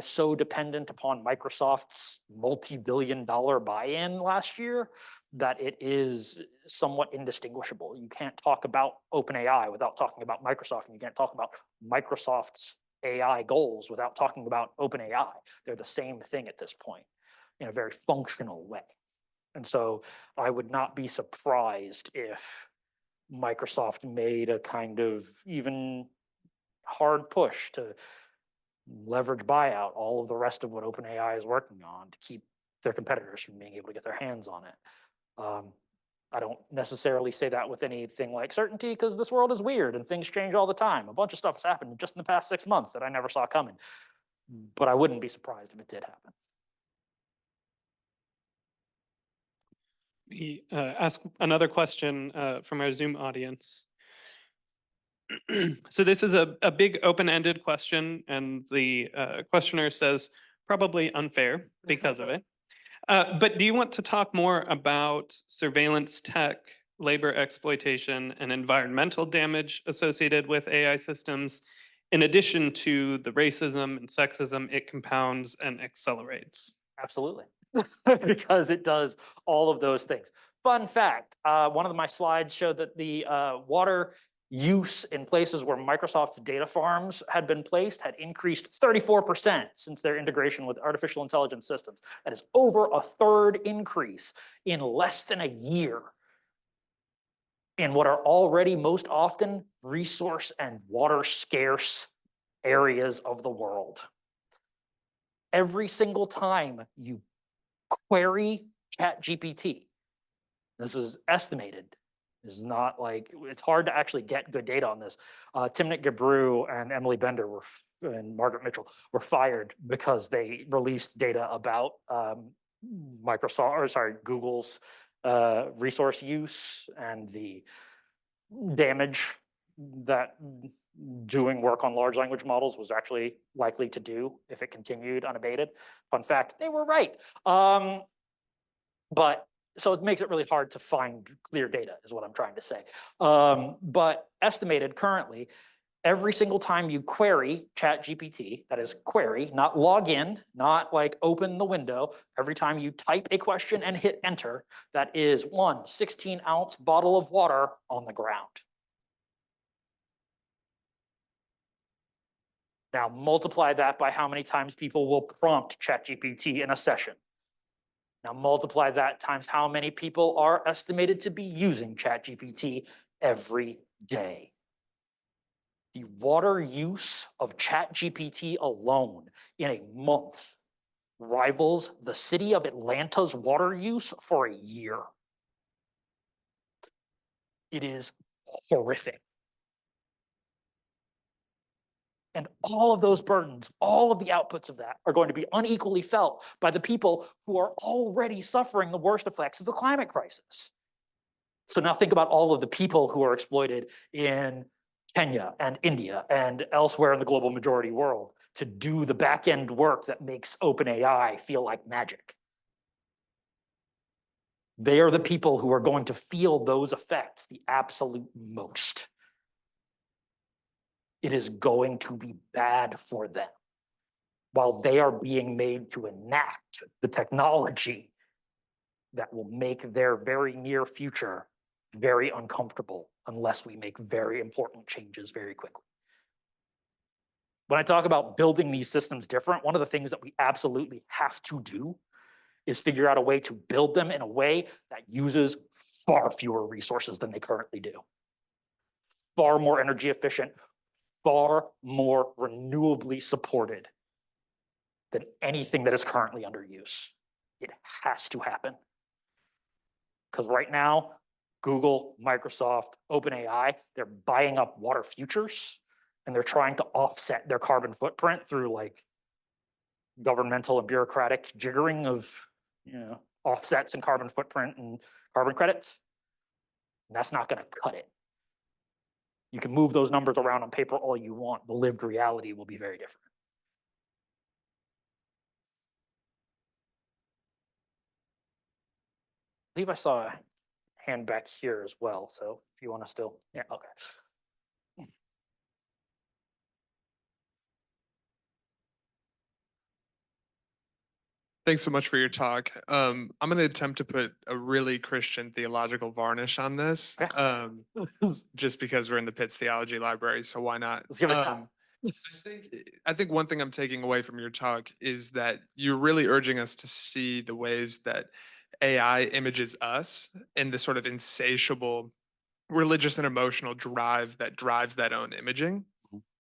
so dependent upon Microsoft's multi-billion-dollar buy-in last year, that it is somewhat indistinguishable. You can't talk about OpenAI without talking about Microsoft, and you can't talk about Microsoft's AI goals without talking about OpenAI. They're the same thing at this point in a very functional way. And so I would not be surprised if Microsoft made a kind of even hard push to leverage buyout all of the rest of what OpenAI is working on to keep their competitors from being able to get their hands on it. I don't necessarily say that with anything like certainty, because this world is weird and things change all the time. A bunch of stuff has happened just in the past 6 months that I never saw coming, but I wouldn't be surprised if it did happen. We ask another question from our Zoom audience. So this is a big open-ended question, and the questioner says probably unfair because of it. But do you want to talk more about surveillance tech, labor exploitation, and environmental damage associated with AI systems, in addition to the racism and sexism it compounds and accelerates? Absolutely, because it does all of those things. Fun fact, one of my slides showed that the water use in places where Microsoft's data farms had been placed had increased 34% since their integration with artificial intelligence systems. That is over a third increase in less than a year in what are already most often resource and water scarce areas of the world. Every single time you query ChatGPT, this is estimated. This is not like, it's hard to actually get good data on this. Timnit Gebru and Emily Bender and Margaret Mitchell were fired because they released data about Google's resource use and the damage that doing work on large language models was actually likely to do if it continued unabated. Fun fact, they were right. But so it makes it really hard to find clear data is what I'm trying to say. But estimated currently, every single time you query ChatGPT, that is query, not log in, not like open the window, every time you type a question and hit enter, that is 1 16-ounce bottle of water on the ground. Now multiply that by how many times people will prompt ChatGPT in a session. Now multiply that times how many people are estimated to be using ChatGPT every day. The water use of ChatGPT alone in a month rivals the city of Atlanta's water use for a year. It is horrific. And all of those burdens, all of the outputs of that are going to be unequally felt by the people who are already suffering the worst effects of the climate crisis. So now think about all of the people who are exploited in Kenya and India and elsewhere in the global majority world to do the back end work that makes OpenAI feel like magic. They are the people who are going to feel those effects the absolute most. It is going to be bad for them while they are being made to enact the technology that will make their very near future very uncomfortable unless we make very important changes very quickly. When I talk about building these systems different, one of the things that we absolutely have to do is figure out a way to build them in a way that uses far fewer resources than they currently do. Far more energy efficient, far more renewably supported than anything that is currently under use. It has to happen. Because right now, Google, Microsoft, OpenAI, they're buying up water futures and they're trying to offset their carbon footprint through like governmental and bureaucratic jiggering of offsets and carbon footprint and carbon credits. And that's not going to cut it. You can move those numbers around on paper all you want. The lived reality will be very different. I believe I saw a hand back here as well. So if you want to still, yeah, okay. Thanks so much for your talk. I'm going to attempt to put a really Christian theological varnish on this, just because we're in the Pitts Theology Library, so why not? Let's give it time. I think one thing I'm taking away from your talk is that you're really urging us to see the ways that AI images us and the sort of insatiable religious and emotional drive that drives that own imaging.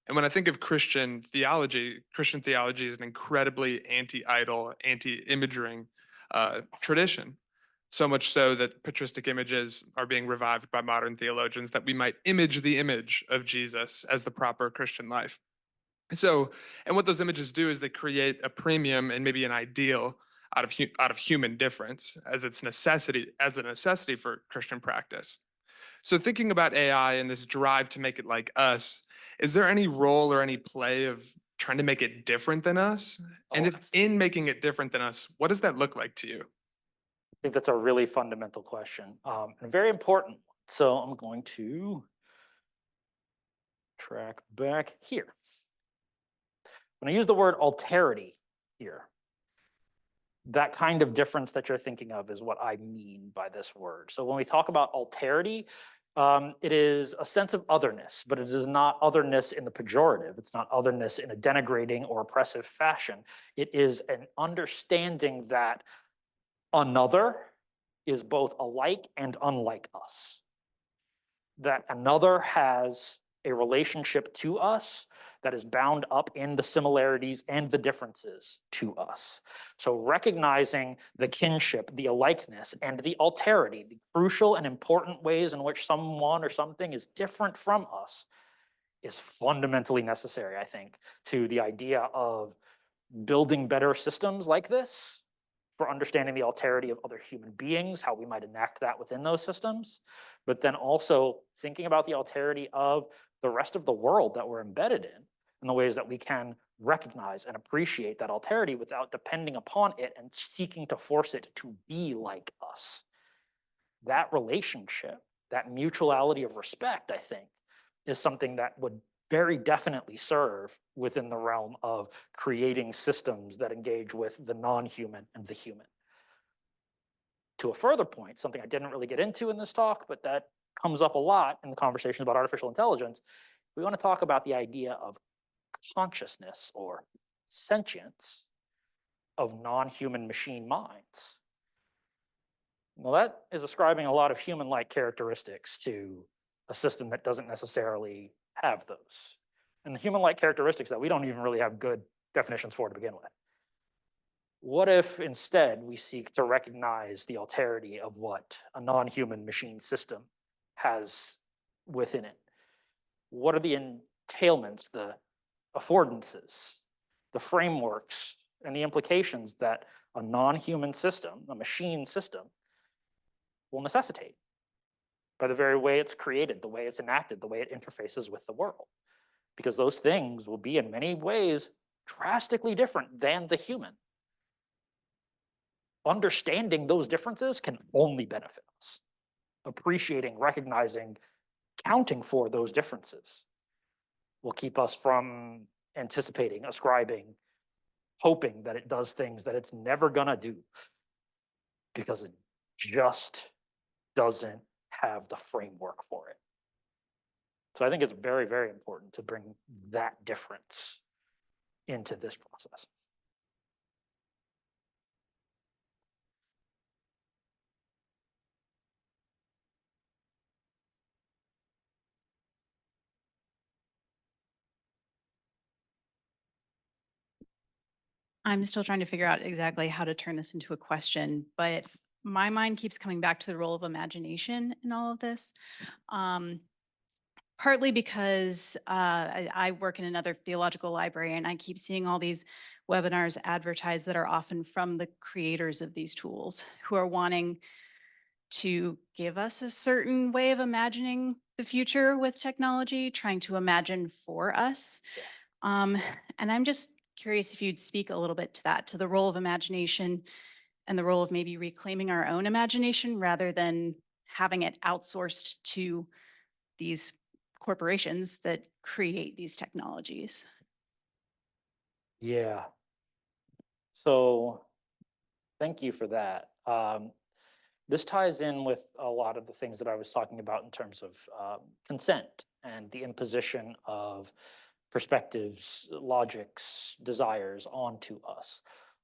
And when I think of Christian theology is an incredibly anti-idol, anti-imaging tradition. So much so that patristic images are being revived by modern theologians that we might image the image of Jesus as the proper Christian life. So, and what those images do is they create a premium and maybe an ideal out of human difference as a necessity for Christian practice. So thinking about AI and this drive to make it like us, is there any role or any play of trying to make it different than us? And if in making it different than us, what does that look like to you? I think that's a really fundamental question and very important. So I'm going to track back here. When I use the word alterity here, that kind of difference that you're thinking of is what I mean by this word. So when we talk about alterity, it is a sense of otherness, but it is not otherness in the pejorative. It's not otherness in a denigrating or oppressive fashion. It is an understanding that another is both alike and unlike us. That another has a relationship to us that is bound up in the similarities and the differences to us. So recognizing the kinship, the alikeness, and the alterity, the crucial and important ways in which someone or something is different from us, is fundamentally necessary, I think, to the idea of building better systems like this, for understanding the alterity of other human beings, how we might enact that within those systems, but then also thinking about the alterity of the rest of the world that we're embedded in, and the ways that we can recognize and appreciate that alterity without depending upon it and seeking to force it to be like us. That relationship, that mutuality of respect, I think, is something that would very definitely serve within the realm of creating systems that engage with the non-human and the human. To a further point, something I didn't really get into in this talk, but that comes up a lot in the conversation about artificial intelligence, we want to talk about the idea of consciousness or sentience of non-human machine minds. Well, that is ascribing a lot of human-like characteristics to a system that doesn't necessarily have those. And the human-like characteristics that we don't even really have good definitions for to begin with. What if instead we seek to recognize the alterity of what a non-human machine system has within it? What are the entailments, the affordances, the frameworks, and the implications that a non-human system, a machine system, will necessitate by the very way it's created, the way it's enacted, the way it interfaces with the world. Because those things will be in many ways drastically different than the human. Understanding those differences can only benefit us. Appreciating, recognizing, counting for those differences will keep us from anticipating, ascribing, hoping that it does things that it's never gonna do because it just doesn't have the framework for it. So I think it's very, very important to bring that difference into this process. I'm still trying to figure out exactly how to turn this into a question, but my mind keeps coming back to the role of imagination in all of this. Partly because I work in another theological library and I keep seeing all these webinars advertised that are often from the creators of these tools who are wanting to give us a certain way of imagining the future with technology, trying to imagine for us. And I'm just curious if you'd speak a little bit to that, to the role of imagination and the role of maybe reclaiming our own imagination rather than having it outsourced to these corporations that create these technologies. Yeah. So thank you for that. This ties in with a lot of the things that I was talking about in terms of consent and the imposition of perspectives, logics, desires onto us.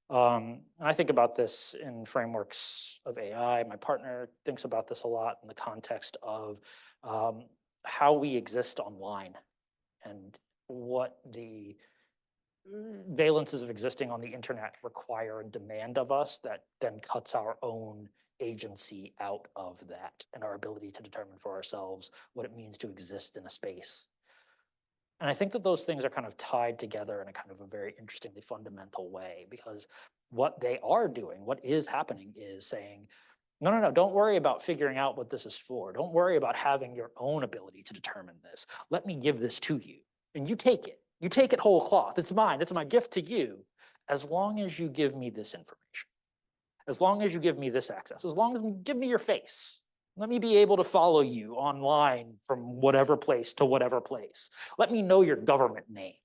And I think about this in frameworks of AI. My partner thinks about this a lot in the context of how we exist online and what the valences of existing on the internet require and demand of us that then cuts our own agency out of that and our ability to determine for ourselves what it means to exist in a space. And I think that those things are kind of tied together in a kind of a very interestingly fundamental way, because what they are doing, what is happening is saying, no, don't worry about figuring out what this is for. Don't worry about having your own ability to determine this. Let me give this to you. And you take it. You take it whole cloth. It's mine. It's my gift to you, as long as you give me this information. As long as you give me this access. As long as you give me your face. Let me be able to follow you online from whatever place to whatever place. Let me know your government name.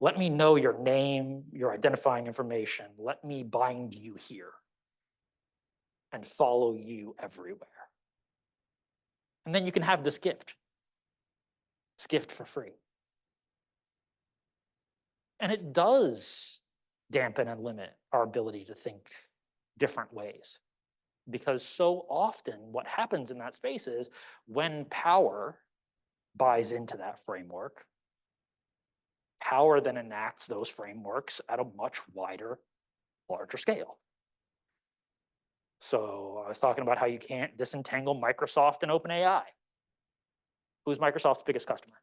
Let me know your name, your identifying information. Let me bind you here and follow you everywhere. And then you can have this gift for free. And it does dampen and limit our ability to think different ways. Because so often what happens in that space is when power buys into that framework, power then enacts those frameworks at a much wider, larger scale. So I was talking about how you can't disentangle Microsoft and OpenAI. Who's Microsoft's biggest customer?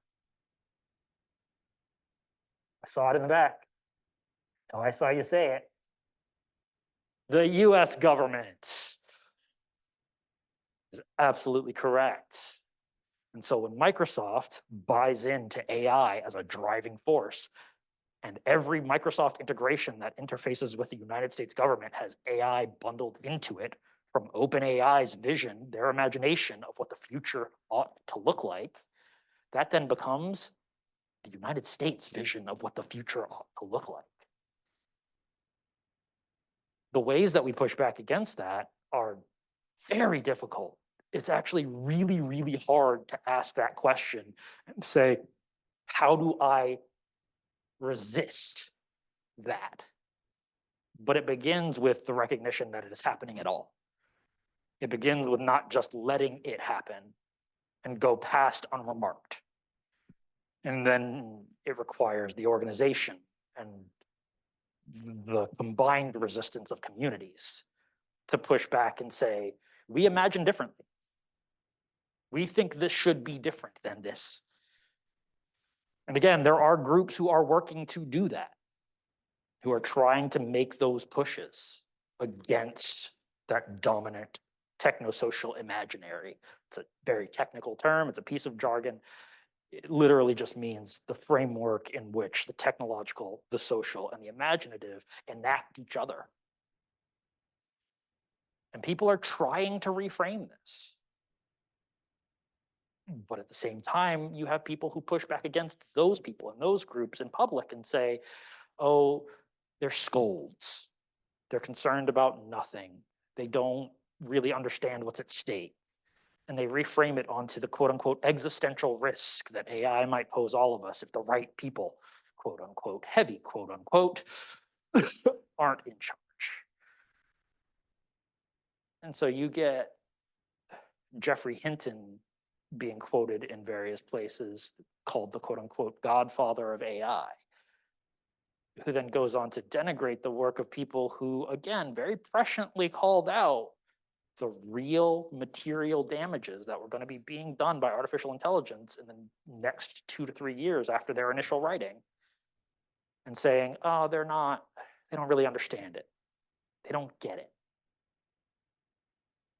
I saw it in the back. Oh, I saw you say it. The US government is absolutely correct. And so when Microsoft buys into AI as a driving force, and every Microsoft integration that interfaces with the United States government has AI bundled into it from OpenAI's vision, their imagination of what the future ought to look like, that then becomes the United States vision of what the future ought to look like. The ways that we push back against that are very difficult. It's actually really, really hard to ask that question and say, how do I resist that? But it begins with the recognition that it is happening at all. It begins with not just letting it happen and go past unremarked. And then it requires the organization and the combined resistance of communities to push back and say, we imagine differently. We think this should be different than this. And again, there are groups who are working to do that, who are trying to make those pushes against that dominant technosocial imaginary. It's a very technical term. It's a piece of jargon. It literally just means the framework in which the technological, the social, and the imaginative enact each other. And people are trying to reframe this. But at the same time, you have people who push back against those people and those groups in public and say, oh, they're scolds. They're concerned about nothing. They don't really understand what's at stake. And they reframe it onto the quote unquote existential risk that AI might pose all of us if the right people, quote unquote, heavy quote unquote, aren't in charge. And so you get Jeffrey Hinton being quoted in various places, called the quote unquote godfather of AI, who then goes on to denigrate the work of people who, again, very presciently called out the real material damages that were going to be being done by artificial intelligence in the next 2 to 3 years after their initial writing, and saying, oh, they don't really understand it. They don't get it.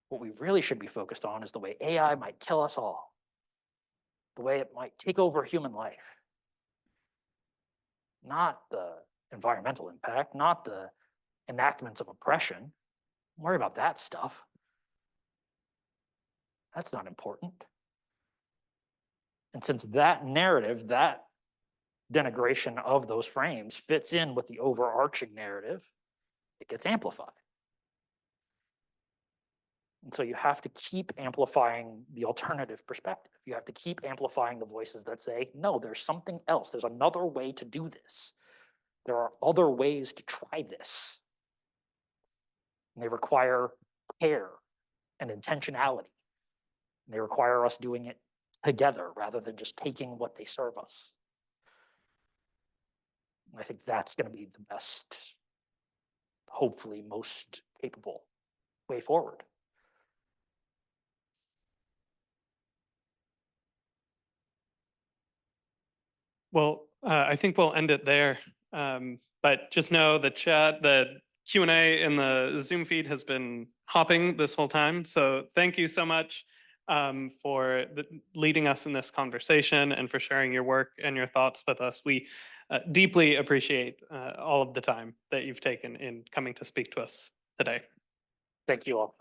What we really should be focused on is the way AI might kill us all, the way it might take over human life. Not the environmental impact, not the enactments of oppression. Don't worry about that stuff. That's not important. And since that narrative, that denigration of those frames fits in with the overarching narrative, it gets amplified. And so you have to keep amplifying the alternative perspective. You have to keep amplifying the voices that say, no, there's something else. There's another way to do this. There are other ways to try this. And they require care and intentionality. And they require us doing it together rather than just taking what they serve us. And I think that's going to be the best, hopefully most capable way forward. Well, I think we'll end it there. But just know the Q&A in the Zoom feed has been hopping this whole time. So thank you so much for leading us in this conversation and for sharing your work and your thoughts with us. We deeply appreciate all of the time that you've taken in coming to speak to us today. Thank you all.